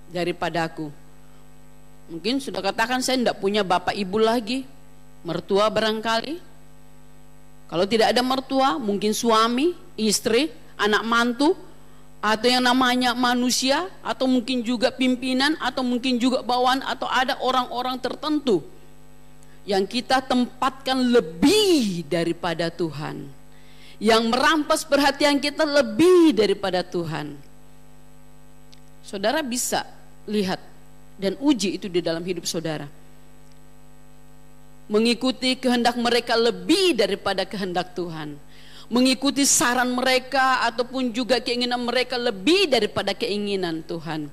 daripada aku. Mungkin sudah katakan saya tidak punya bapak ibu lagi. Mertua barangkali. Kalau tidak ada mertua, mungkin suami, istri, anak mantu, atau yang namanya manusia, atau mungkin juga pimpinan, atau mungkin juga bawahan, atau ada orang-orang tertentu yang kita tempatkan lebih daripada Tuhan, yang merampas perhatian kita lebih daripada Tuhan. Saudara bisa lihat dan uji itu di dalam hidup saudara. Mengikuti kehendak mereka lebih daripada kehendak Tuhan. Mengikuti saran mereka ataupun juga keinginan mereka lebih daripada keinginan Tuhan.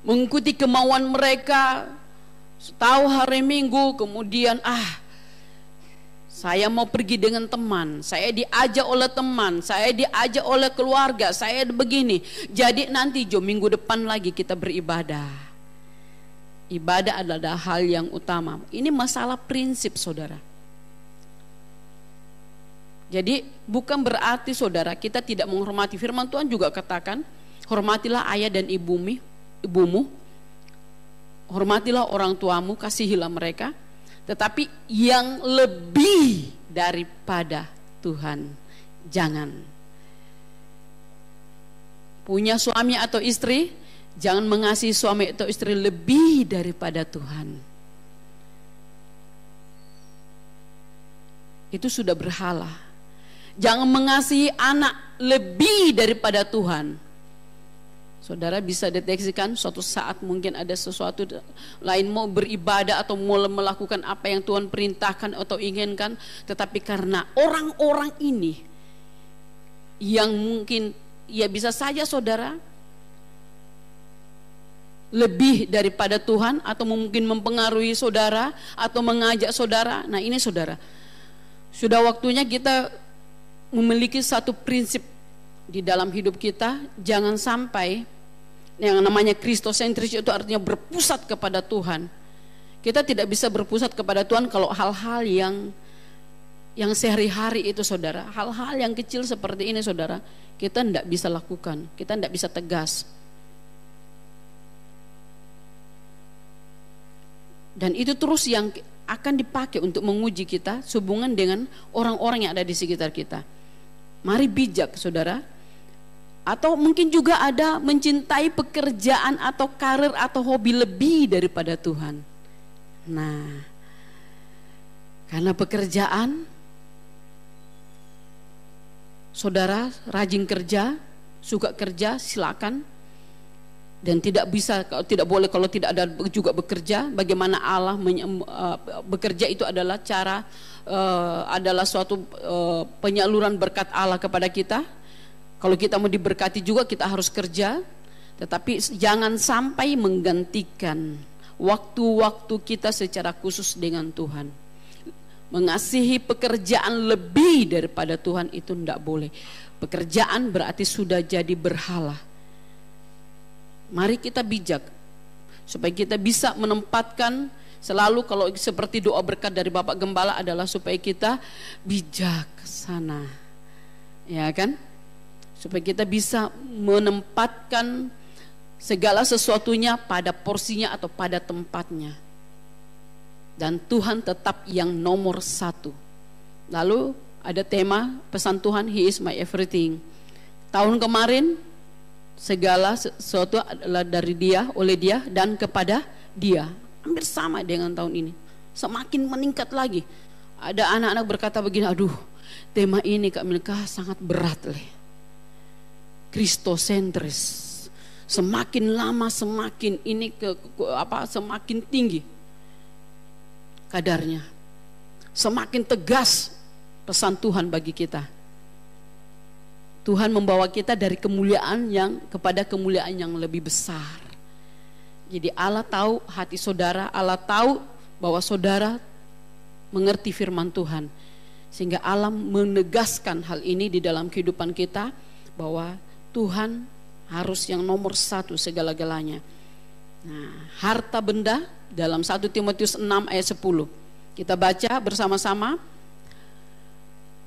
Mengikuti kemauan mereka, tahu hari Minggu kemudian saya mau pergi dengan teman, saya diajak oleh teman, saya diajak oleh keluarga, saya begini. Jadi nanti minggu depan lagi kita beribadah. Ibadah adalah hal yang utama. Ini masalah prinsip saudara. Jadi bukan berarti saudara kita tidak menghormati. Firman Tuhan juga katakan, hormatilah ayah dan ibumu, hormatilah orang tuamu, kasihilah mereka. Tetapi yang lebih daripada Tuhan jangan. Punya suami atau istri, jangan mengasihi suami atau istri lebih daripada Tuhan. Itu sudah berhala. Jangan mengasihi anak lebih daripada Tuhan. Saudara bisa deteksikan suatu saat mungkin ada sesuatu lain mau beribadah atau mau melakukan apa yang Tuhan perintahkan atau inginkan, tetapi karena orang-orang ini yang mungkin ya bisa saja saudara lebih daripada Tuhan, atau mungkin mempengaruhi saudara atau mengajak saudara. Nah ini saudara, sudah waktunya kita memiliki satu prinsip di dalam hidup kita. Jangan sampai yang namanya kristosentris, itu artinya berpusat kepada Tuhan. Kita tidak bisa berpusat kepada Tuhan kalau hal-hal yang sehari-hari itu saudara, hal-hal yang kecil seperti ini saudara, kita tidak bisa lakukan, kita tidak bisa tegas. Dan itu terus yang akan dipakai untuk menguji kita sehubungan dengan orang-orang yang ada di sekitar kita. Mari bijak saudara. Atau mungkin juga ada mencintai pekerjaan atau karir atau hobi lebih daripada Tuhan. Nah, karena pekerjaan, saudara rajin kerja, suka kerja, silakan. Dan tidak bisa, tidak boleh kalau tidak ada juga bekerja. Bagaimana Allah bekerja itu adalah cara, adalah suatu penyaluran berkat Allah kepada kita. Kalau kita mau diberkati juga kita harus kerja, tetapi jangan sampai menggantikan waktu-waktu kita secara khusus dengan Tuhan. Mengasihi pekerjaan lebih daripada Tuhan itu tidak boleh. Pekerjaan berarti sudah jadi berhala. Mari kita bijak supaya kita bisa menempatkan selalu, kalau seperti doa berkat dari Bapak Gembala adalah supaya kita bijaksana, ya kan? Supaya kita bisa menempatkan segala sesuatunya pada porsinya atau pada tempatnya. Dan Tuhan tetap yang nomor satu. Lalu ada tema pesan Tuhan, He is my everything. Tahun kemarin segala sesuatu adalah dari Dia, oleh Dia, dan kepada Dia. Hampir sama dengan tahun ini, semakin meningkat lagi. Ada anak-anak berkata begini, aduh tema ini Kak Milka sangat berat leh, kristosentris. Semakin lama semakin ini semakin tinggi kadarnya, semakin tegas pesan Tuhan bagi kita. Tuhan membawa kita dari kemuliaan kepada kemuliaan yang lebih besar. Jadi Allah tahu hati saudara, Allah tahu bahwa saudara mengerti firman Tuhan. Sehingga Allah menegaskan hal ini di dalam kehidupan kita, bahwa Tuhan harus yang nomor satu segala-galanya. Nah, harta benda dalam 1 Timotius 6 ayat 10. Kita baca bersama-sama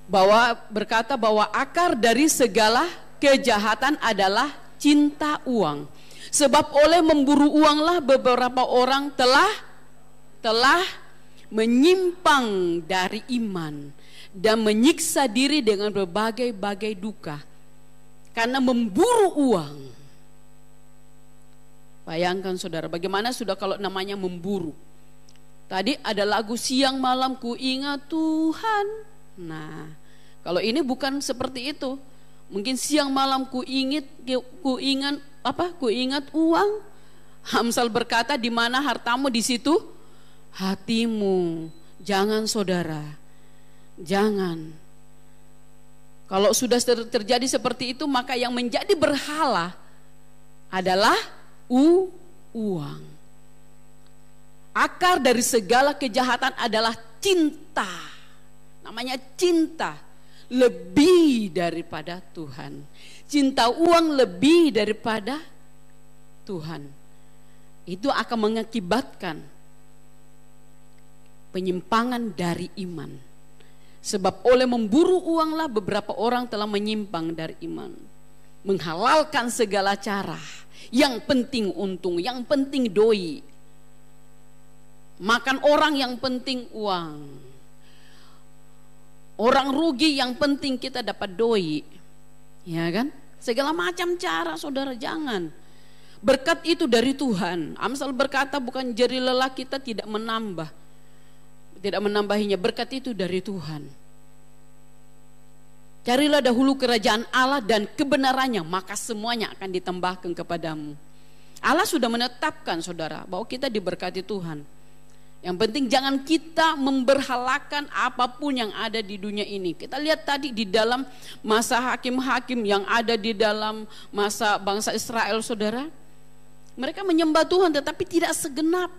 bahwa berkata bahwa akar dari segala kejahatan adalah cinta uang. Sebab oleh memburu uanglah beberapa orang telah menyimpang dari iman dan menyiksa diri dengan berbagai-bagai duka karena memburu uang. Bayangkan saudara, bagaimana sudah kalau namanya memburu. Tadi ada lagu siang malam ku ingat Tuhan. Nah, kalau ini bukan seperti itu. Mungkin siang malam ku ingat uang. Amsal berkata, di mana hartamu di situ hatimu. Jangan saudara, jangan. Kalau sudah terjadi seperti itu, maka yang menjadi berhala adalah uang. Akar dari segala kejahatan adalah cinta. Namanya cinta lebih daripada Tuhan. Cinta uang lebih daripada Tuhan. Itu akan mengakibatkan penyimpangan dari iman. Sebab oleh memburu uanglah beberapa orang telah menyimpang dari iman. Menghalalkan segala cara. Yang penting untung, yang penting doi. Makan orang yang penting uang. Orang rugi yang penting kita dapat doi. Ya kan? Segala macam cara saudara, jangan. Berkat itu dari Tuhan. Amsal berkata bukan jeri lelah kita tidak menambahinya. Berkat itu dari Tuhan. Carilah dahulu kerajaan Allah dan kebenarannya, maka semuanya akan ditambahkan kepadamu. Allah sudah menetapkan saudara bahwa kita diberkati Tuhan. Yang penting jangan kita memberhalakan apapun yang ada di dunia ini. Kita lihat tadi di dalam masa hakim-hakim yang ada di dalam masa bangsa Israel saudara. Mereka menyembah Tuhan tetapi tidak segenap.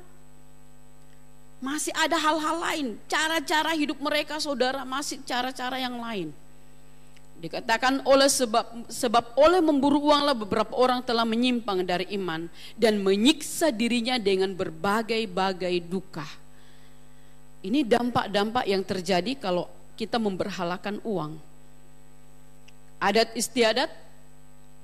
Masih ada hal-hal lain. Cara-cara hidup mereka saudara masih cara-cara yang lain. Dikatakan sebab oleh memburu uanglah beberapa orang telah menyimpang dari iman dan menyiksa dirinya dengan berbagai-bagai duka. Ini dampak-dampak yang terjadi kalau kita memberhalakan uang. Adat istiadat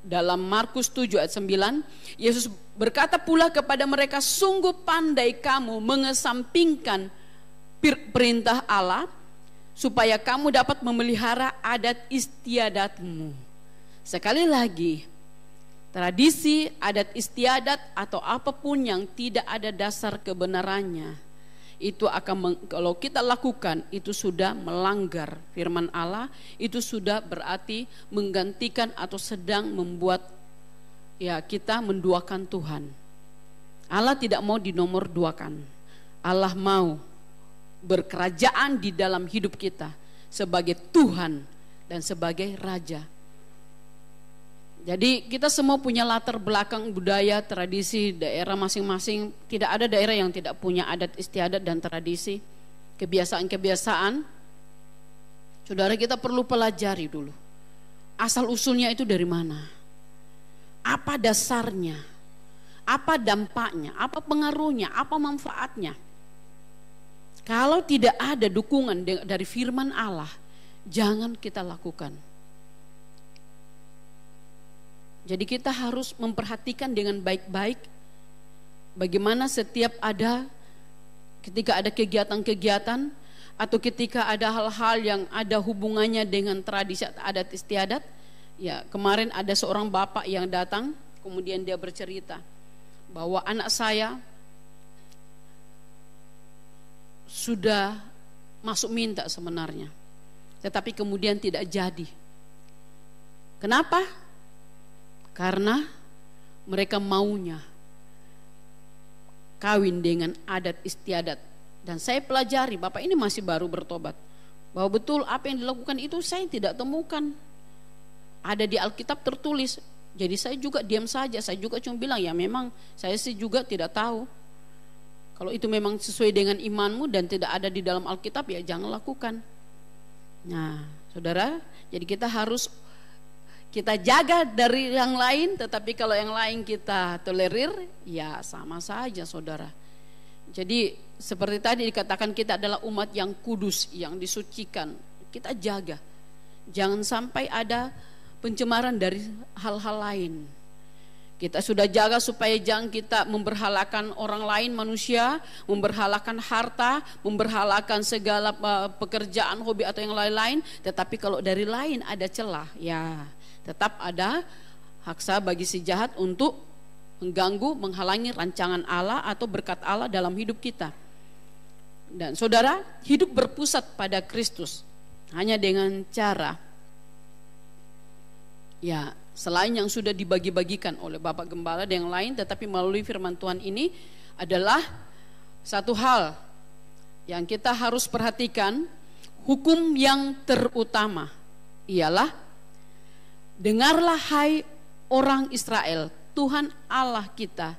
dalam Markus 7 ayat 9, Yesus berkata pula kepada mereka, sungguh pandai kamu mengesampingkan perintah Allah supaya kamu dapat memelihara adat istiadatmu. Sekali lagi, tradisi, adat istiadat atau apapun yang tidak ada dasar kebenarannya, itu akan kalau kita lakukan itu sudah melanggar firman Allah, itu sudah berarti menggantikan atau sedang membuat kita menduakan Tuhan. Allah tidak mau dinomorduakan. Allah mau berkerajaan di dalam hidup kita sebagai Tuhan dan sebagai Raja. Jadi kita semua punya latar belakang budaya, tradisi, daerah masing-masing. Tidak ada daerah yang tidak punya adat istiadat dan tradisi, kebiasaan-kebiasaan. Saudara, kita perlu pelajari dulu. Asal usulnya itu dari mana? Apa dasarnya? Apa dampaknya? Apa pengaruhnya? Apa manfaatnya? Kalau tidak ada dukungan dari firman Allah, jangan kita lakukan. Jadi kita harus memperhatikan dengan baik-baik bagaimana ketika ada kegiatan-kegiatan atau ketika ada hal-hal yang ada hubungannya dengan tradisi adat istiadat. Ya, kemarin ada seorang bapak yang datang, kemudian dia bercerita bahwa anak saya sudah masuk minta sebenarnya, tetapi kemudian tidak jadi. Kenapa? Karena mereka maunya kawin dengan adat istiadat. Dan saya pelajari, bapak ini masih baru bertobat, bahwa betul apa yang dilakukan itu saya tidak temukan ada di Alkitab tertulis. Jadi saya juga diam saja, saya juga cuma bilang ya memang saya sih juga tidak tahu. Kalau itu memang sesuai dengan imanmu dan tidak ada di dalam Alkitab, ya jangan lakukan. Nah, saudara, jadi kita harus kita jaga dari yang lain, tetapi kalau yang lain kita tolerir, ya sama saja saudara. Jadi seperti tadi dikatakan kita adalah umat yang kudus, yang disucikan. Kita jaga, jangan sampai ada pencemaran dari hal-hal lain. Kita sudah jaga supaya jangan kita memberhalakan orang lain, manusia, memberhalakan harta, memberhalakan segala pekerjaan, hobi atau yang lain-lain. Tetapi kalau dari lain ada celah, ya tetap ada haksa bagi si jahat untuk mengganggu, menghalangi rancangan Allah atau berkat Allah dalam hidup kita. Dan saudara, hidup berpusat pada Kristus hanya dengan cara, ya selain yang sudah dibagi-bagikan oleh Bapak Gembala dan yang lain, tetapi melalui firman Tuhan ini adalah satu hal yang kita harus perhatikan. Hukum yang terutama ialah, dengarlah hai orang Israel, Tuhan Allah kita,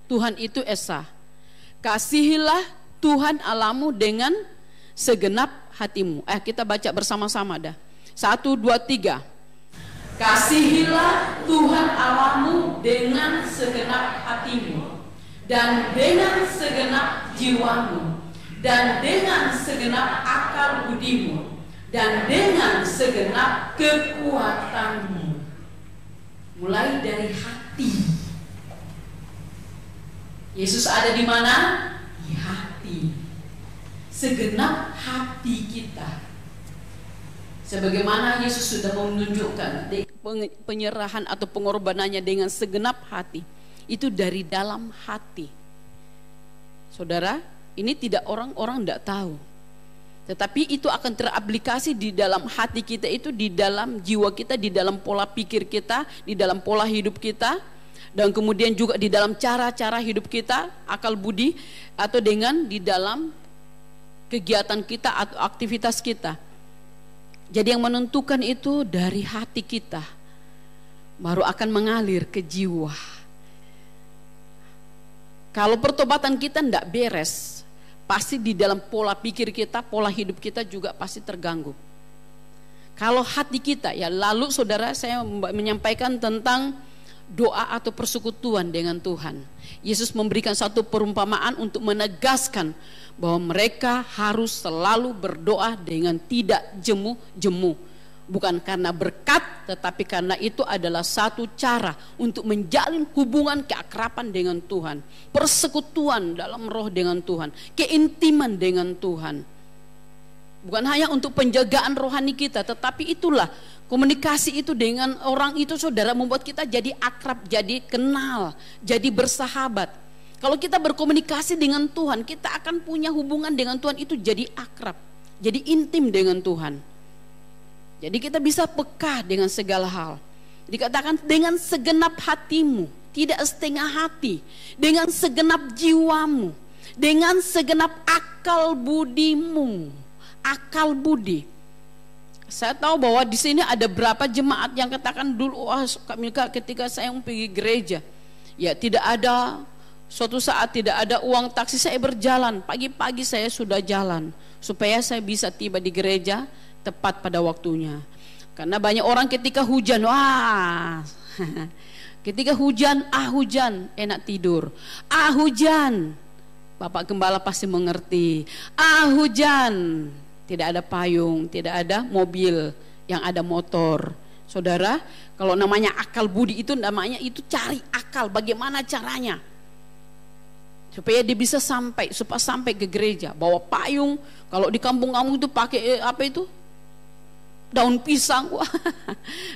Tuhan itu Esa. Kasihilah Tuhan Allahmu dengan segenap hatimu. Kita baca bersama-sama dah. 1, 2, 3. Kasihilah Tuhan Allahmu dengan segenap hatimu, dan dengan segenap jiwamu, dan dengan segenap akal budimu, dan dengan segenap kekuatanmu. Mulai dari hati. Yesus ada di mana? Di hati. Segenap hati kita. Sebagaimana Yesus sudah menunjukkan penyerahan atau pengorbanannya dengan segenap hati, itu dari dalam hati. Saudara, ini tidak orang-orang tidak tahu, tetapi itu akan teraplikasi di dalam hati kita, itu di dalam jiwa kita, di dalam pola pikir kita, di dalam pola hidup kita, dan kemudian juga di dalam cara-cara hidup kita, akal budi, atau dengan di dalam kegiatan kita atau aktivitas kita. Jadi yang menentukan itu dari hati kita, baru akan mengalir ke jiwa. Kalau pertobatan kita tidak beres, pasti di dalam pola pikir kita, pola hidup kita juga pasti terganggu. Kalau hati kita, ya lalu saudara, saya menyampaikan tentang doa atau persekutuan dengan Tuhan. Yesus memberikan satu perumpamaan untuk menegaskan bahwa mereka harus selalu berdoa dengan tidak jemu-jemu. Bukan karena berkat, tetapi karena itu adalah satu cara untuk menjalin hubungan keakraban dengan Tuhan, persekutuan dalam roh dengan Tuhan, keintiman dengan Tuhan. Bukan hanya untuk penjagaan rohani kita, tetapi itulah komunikasi itu dengan orang itu, saudara, membuat kita jadi akrab, jadi kenal, jadi bersahabat. Kalau kita berkomunikasi dengan Tuhan, kita akan punya hubungan dengan Tuhan itu jadi akrab, jadi intim dengan Tuhan. Jadi kita bisa peka dengan segala hal. Dikatakan dengan segenap hatimu, tidak setengah hati, dengan segenap jiwamu, dengan segenap akal budimu. Akal budi. Saya tahu bahwa di sini ada berapa jemaat yang katakan dulu, ketika saya pergi gereja, ya tidak ada, suatu saat tidak ada uang taksi, saya berjalan, pagi-pagi saya sudah jalan supaya saya bisa tiba di gereja tepat pada waktunya. Karena banyak orang ketika hujan, ketika hujan, hujan, enak tidur. Hujan, Bapak Gembala pasti mengerti. Hujan, tidak ada payung, tidak ada mobil, yang ada motor. Saudara, kalau namanya akal budi itu namanya itu cari akal, bagaimana caranya supaya dia bisa sampai ke gereja, bawa payung. Kalau di kampung-kampung itu pakai apa itu? Daun pisang.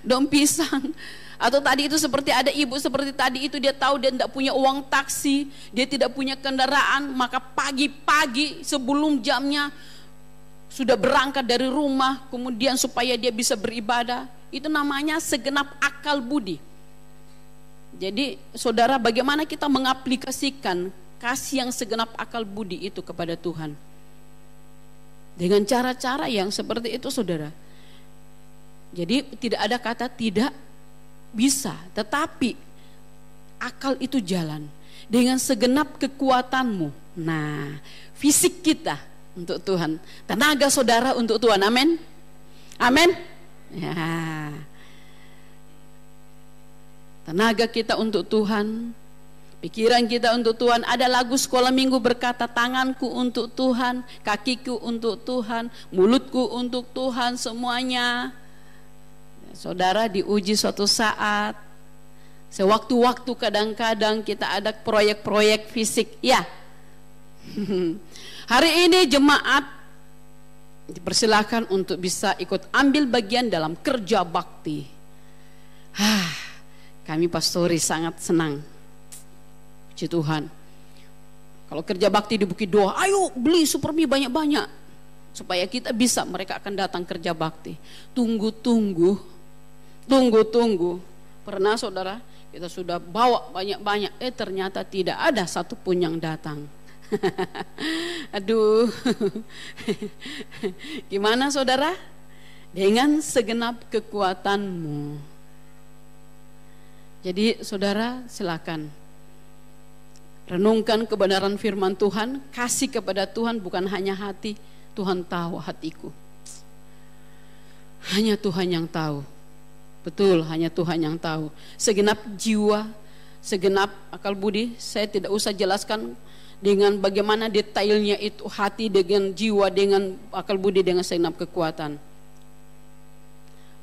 Daun pisang. Atau tadi itu seperti ada ibu seperti tadi itu, dia tahu dia tidak punya uang taksi, dia tidak punya kendaraan, maka pagi-pagi sebelum jamnya sudah berangkat dari rumah, kemudian supaya dia bisa beribadah. Itu namanya segenap akal budi. Jadi saudara, bagaimana kita mengaplikasikan kasih yang segenap akal budi itu kepada Tuhan? Dengan cara-cara yang seperti itu, saudara. Jadi tidak ada kata tidak bisa, tetapi akal itu jalan dengan segenap kekuatanmu. Nah, fisik kita untuk Tuhan, tenaga saudara untuk Tuhan. Amin. Amin. Ya. tenaga kita untuk Tuhan, pikiran kita untuk Tuhan. Ada lagu sekolah minggu berkata, tanganku untuk Tuhan, kakiku untuk Tuhan, mulutku untuk Tuhan, semuanya. Saudara, diuji suatu saat, sewaktu-waktu kadang-kadang kita ada proyek-proyek fisik. Ya, hari ini jemaat dipersilakan untuk bisa ikut ambil bagian dalam kerja bakti. Kami pastori sangat senang. Puji Tuhan. Kalau kerja bakti di Bukit Doa, ayo beli Supermi banyak-banyak supaya kita bisa, mereka akan datang kerja bakti. Tunggu. Pernah saudara, kita sudah bawa banyak-banyak, ternyata tidak ada satupun yang datang. Aduh. Gimana saudara? Dengan segenap kekuatanmu. Jadi saudara, silakan renungkan kebenaran firman Tuhan, kasih kepada Tuhan, bukan hanya hati. Tuhan tahu hatiku. Hanya Tuhan yang tahu. Betul, hanya Tuhan yang tahu. Segenap jiwa, segenap akal budi, saya tidak usah jelaskan dengan bagaimana detailnya itu, hati dengan jiwa, dengan akal budi, dengan segenap kekuatan.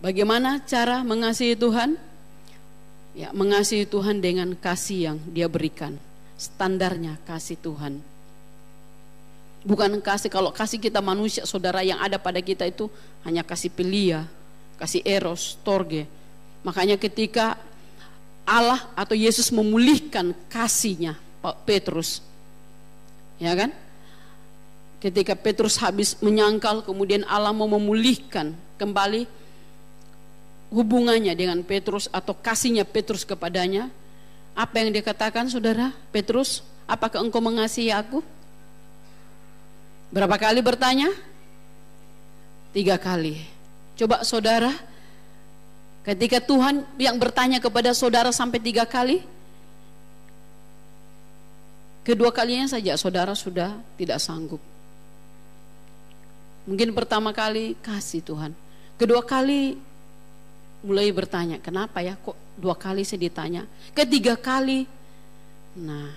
Bagaimana cara mengasihi Tuhan? Ya, mengasihi Tuhan dengan kasih yang Dia berikan. Standarnya kasih Tuhan. Bukan kasih, kalau kasih kita manusia saudara yang ada pada kita itu hanya kasih pilia, kasih eros, torge. Makanya ketika Allah atau Yesus memulihkan kasihnya Petrus, ya kan? Ketika Petrus habis menyangkal, kemudian Allah mau memulihkan kembali hubungannya dengan Petrus atau kasihnya Petrus kepadanya. Apa yang dikatakan saudara? Petrus, apakah engkau mengasihi aku? Berapa kali bertanya? 3 kali. Coba saudara, ketika Tuhan yang bertanya kepada saudara sampai 3 kali, kedua kalinya saja saudara sudah tidak sanggup. Mungkin pertama kali kasih Tuhan, kedua kali mulai bertanya, kenapa ya kok 2 kali saya ditanya, ketiga kali. Nah,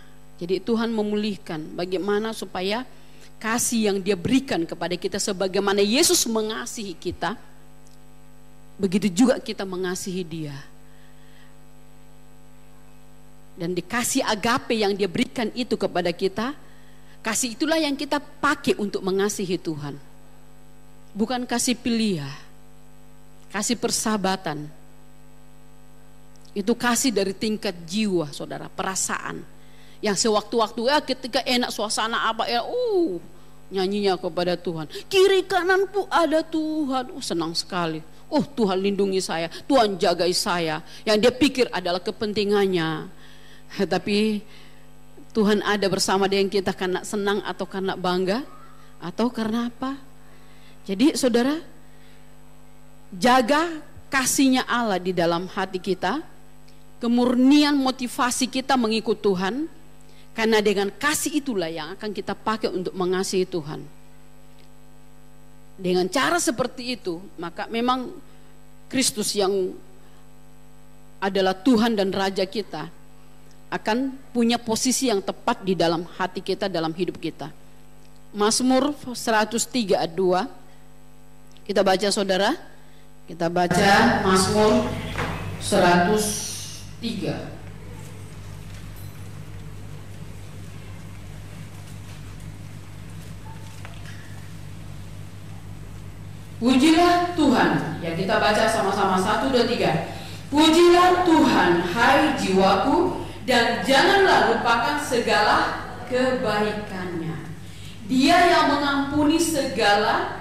jadi Tuhan memulihkan bagaimana supaya kasih yang Dia berikan kepada kita, sebagaimana Yesus mengasihi kita, begitu juga kita mengasihi Dia. Dan dikasih agape yang Dia berikan itu kepada kita, kasih itulah yang kita pakai untuk mengasihi Tuhan. Bukan kasih pilihan, kasih persahabatan. Itu kasih dari tingkat jiwa saudara, perasaan. Yang sewaktu-waktu ketika enak suasana apa ya, nyanyinya kepada Tuhan. Kiri kananku ada Tuhan, senang sekali. Tuhan lindungi saya, Tuhan jagai saya. Yang dia pikir adalah kepentingannya. Tapi Tuhan ada bersama dengan kita karena senang atau karena bangga atau karena apa? Jadi saudara, jaga kasihnya Allah di dalam hati kita, kemurnian motivasi kita mengikut Tuhan, karena dengan kasih itulah yang akan kita pakai untuk mengasihi Tuhan. Dengan cara seperti itu, maka memang Kristus yang adalah Tuhan dan Raja kita akan punya posisi yang tepat di dalam hati kita, dalam hidup kita. Mazmur 103 ayat 2. Kita baca saudara. Kita baca Mazmur 103. Pujilah Tuhan. Ya, kita baca sama-sama 1, 2, 3. Pujilah Tuhan, hai jiwaku, dan janganlah lupakan segala kebaikannya. Dia yang mengampuni segala.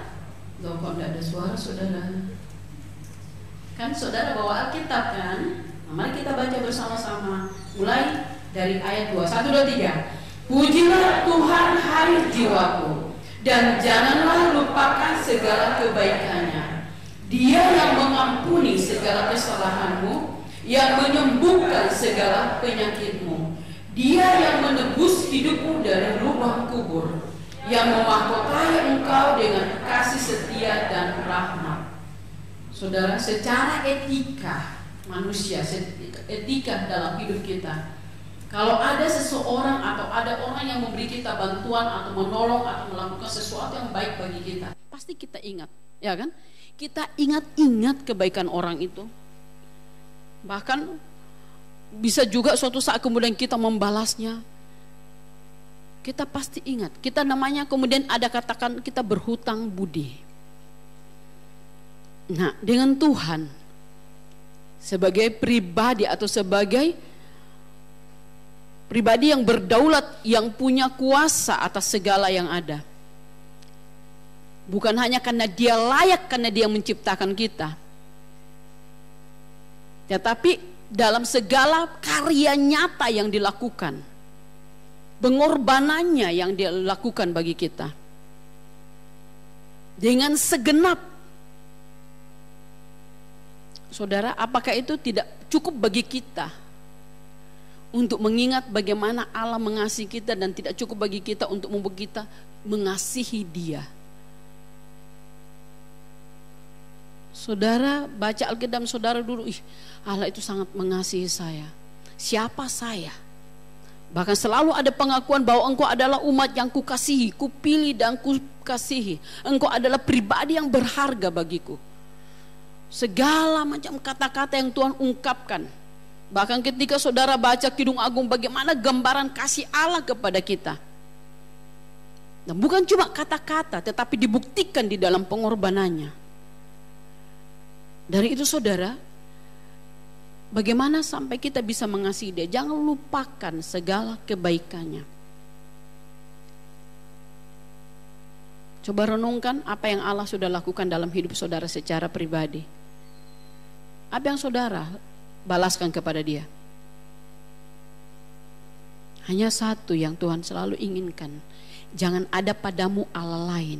Loh, kok tidak ada suara saudara? Kan saudara bawa Alkitab kan? Nah, mari kita baca bersama-sama. Mulai dari ayat 2. 1, 2, 3. Pujilah Tuhan, hai jiwaku, dan janganlah lupakan segala kebaikannya. Dia yang mengampuni segala kesalahanmu, yang menyembuhkan segala penyakitmu. Dia yang menebus hidupmu dari lubang kubur, yang memahkotai engkau dengan kasih setia dan rahmat. Saudara, secara etika manusia, etika dalam hidup kita. Kalau ada seseorang atau ada orang yang memberi kita bantuan atau menolong atau melakukan sesuatu yang baik bagi kita, pasti kita ingat, ya kan? Kita ingat kebaikan orang itu. Bahkan bisa juga suatu saat kemudian kita membalasnya. Kita pasti ingat. Kita namanya kemudian ada katakan kita berhutang budi. Nah, dengan Tuhan sebagai pribadi atau sebagai pribadi yang berdaulat, yang punya kuasa atas segala yang ada. Bukan hanya karena dia layak, karena dia menciptakan kita, tetapi dalam segala karya nyata yang dilakukan, pengorbanannya yang dia lakukan bagi kita, dengan segenap. Saudara, apakah itu tidak cukup bagi kita untuk mengingat bagaimana Allah mengasihi kita, dan tidak cukup bagi kita untuk membuat kita mengasihi Dia? Saudara baca Alkitab saudara dulu, Allah itu sangat mengasihi saya. Siapa saya? Bahkan selalu ada pengakuan bahwa engkau adalah umat yang kukasihi, kupilih dan kukasihi. Engkau adalah pribadi yang berharga bagiku. Segala macam kata-kata yang Tuhan ungkapkan. Bahkan ketika saudara baca Kidung Agung, bagaimana gambaran kasih Allah kepada kita. Dan bukan cuma kata-kata, tetapi dibuktikan di dalam pengorbanannya. Dari itu saudara, bagaimana sampai kita bisa mengasihi Dia? Jangan lupakan segala kebaikannya. Coba renungkan apa yang Allah sudah lakukan dalam hidup saudara secara pribadi. Apa yang saudara balaskan kepada Dia? Hanya satu yang Tuhan selalu inginkan, jangan ada padamu Allah lain.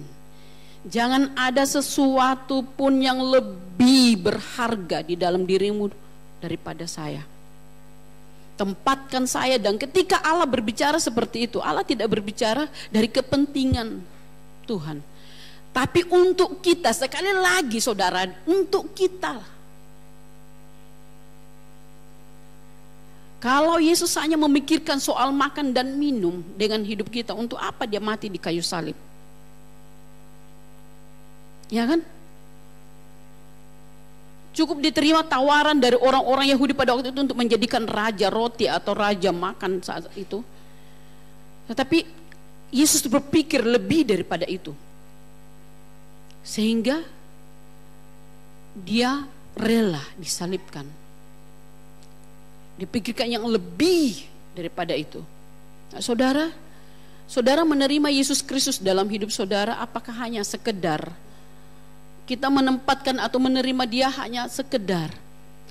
Jangan ada sesuatu pun yang lebih berharga di dalam dirimu daripada saya. Tempatkan saya. Dan ketika Allah berbicara seperti itu, Allah tidak berbicara dari kepentingan Tuhan, tapi untuk kita. Sekali lagi saudara, untuk kita. Kalau Yesus hanya memikirkan soal makan dan minum dengan hidup kita, untuk apa Dia mati di kayu salib? Ya kan? Cukup diterima tawaran dari orang-orang Yahudi pada waktu itu untuk menjadikan raja roti atau raja makan saat itu. Tetapi Yesus berpikir lebih daripada itu, sehingga Dia rela disalibkan. Dipikirkan yang lebih daripada itu. Nah, saudara menerima Yesus Kristus dalam hidup saudara, apakah hanya sekedar kita menempatkan atau menerima Dia hanya sekedar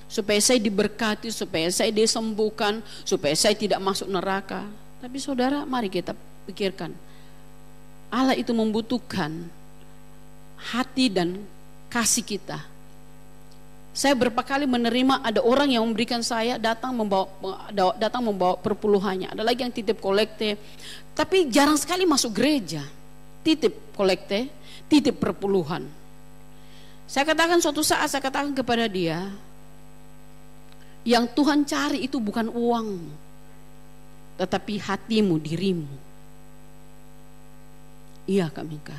supaya saya diberkati, supaya saya disembuhkan, supaya saya tidak masuk neraka? Tapi saudara, mari kita pikirkan, Allah itu membutuhkan hati dan kasih kita. Saya berapa kali menerima ada orang yang memberikan saya, datang membawa perpuluhannya. Ada lagi yang titip kolekte, tapi jarang sekali masuk gereja. Titip kolekte, titip perpuluhan. Saya katakan suatu saat, saya katakan kepada dia, yang Tuhan cari itu bukan uang, tetapi hatimu, dirimu. Iya Kak Mika.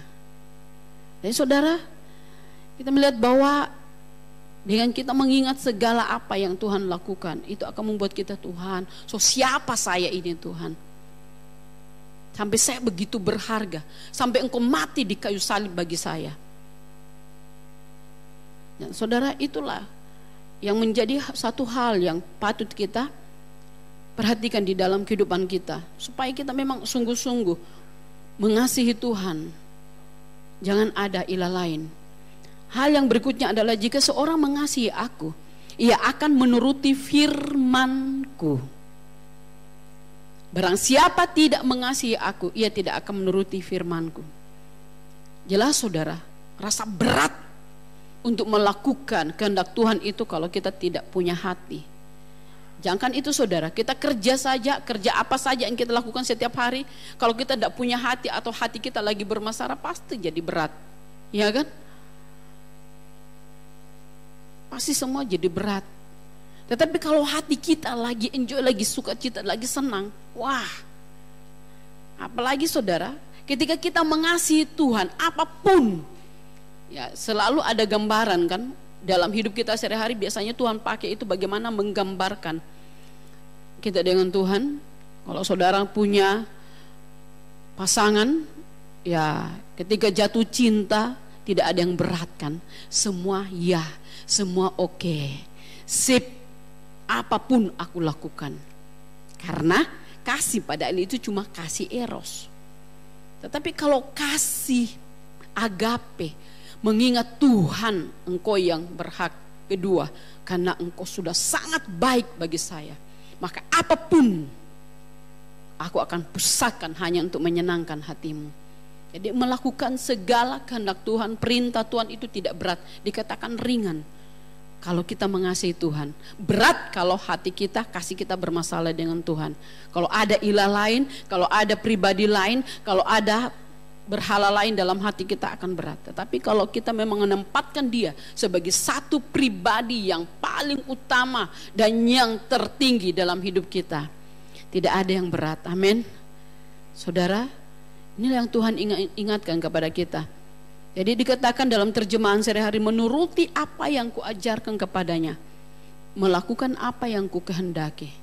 Jadi saudara, kita melihat bahwa dengan kita mengingat segala apa yang Tuhan lakukan, itu akan membuat kita, Tuhan, so siapa saya ini Tuhan? Sampai saya begitu berharga, sampai Engkau mati di kayu salib bagi saya. Dan saudara, itulah yang menjadi satu hal yang patut kita perhatikan di dalam kehidupan kita, supaya kita memang sungguh-sungguh mengasihi Tuhan. Jangan ada ilah lain. Hal yang berikutnya adalah, jika seorang mengasihi aku, ia akan menuruti firman-Ku. Barang siapa tidak mengasihi aku, ia tidak akan menuruti firman-Ku. Jelas saudara, rasa berat untuk melakukan kehendak Tuhan itu kalau kita tidak punya hati. Jangan itu saudara, kita kerja saja, kerja apa saja yang kita lakukan setiap hari, kalau kita tidak punya hati atau hati kita lagi bermasalah, pasti jadi berat. Ya kan? Pasti semua jadi berat. Tetapi kalau hati kita lagi enjoy, lagi sukacita, lagi senang, wah, apalagi saudara, ketika kita mengasihi Tuhan, apapun, ya selalu ada gambaran kan dalam hidup kita sehari-hari. Biasanya Tuhan pakai itu bagaimana menggambarkan kita dengan Tuhan. Kalau saudara punya pasangan, ya ketika jatuh cinta tidak ada yang berat kan, semua ya, semua oke, sip. Apapun aku lakukan, karena kasih pada ini itu cuma kasih eros. Tetapi kalau kasih agape, mengingat Tuhan engkau yang berhak, kedua karena engkau sudah sangat baik bagi saya, maka apapun aku akan pusatkan hanya untuk menyenangkan hatimu. Jadi melakukan segala kehendak Tuhan, perintah Tuhan itu tidak berat, dikatakan ringan kalau kita mengasihi Tuhan. Berat kalau hati kita, kasih kita bermasalah dengan Tuhan. Kalau ada ilah lain, kalau ada pribadi lain, kalau ada berhala lain dalam hati kita akan berat. Tetapi kalau kita memang menempatkan dia sebagai satu pribadi yang paling utama dan yang tertinggi dalam hidup kita, tidak ada yang berat. Amin. Saudara, inilah yang Tuhan ingatkan kepada kita. Jadi dikatakan dalam terjemahan sehari-hari, menuruti apa yang kuajarkan kepadanya, melakukan apa yang ku kehendaki.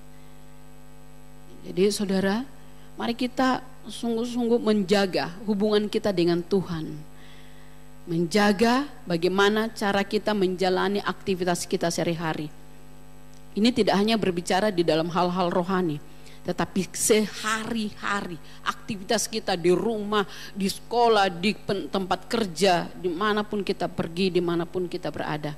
Jadi saudara, mari kita sungguh-sungguh menjaga hubungan kita dengan Tuhan. Menjaga bagaimana cara kita menjalani aktivitas kita sehari-hari. Ini tidak hanya berbicara di dalam hal-hal rohani, tetapi sehari-hari aktivitas kita di rumah, di sekolah, di tempat kerja, dimanapun kita pergi, dimanapun kita berada,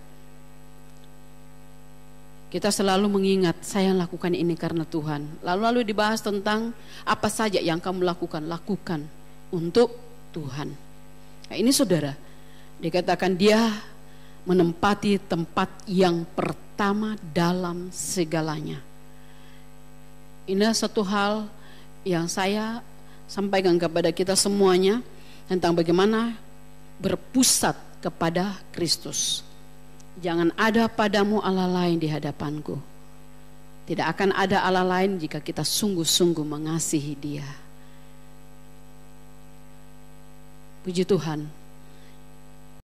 kita selalu mengingat, saya lakukan ini karena Tuhan. Lalu dibahas tentang apa saja yang kamu lakukan untuk Tuhan. Nah, ini saudara, dikatakan dia menempati tempat yang pertama dalam segalanya. Ini satu hal yang saya sampaikan kepada kita semuanya tentang bagaimana berpusat kepada Kristus. Jangan ada padamu Allah lain di hadapanku. Tidak akan ada Allah lain jika kita sungguh-sungguh mengasihi Dia. Puji Tuhan.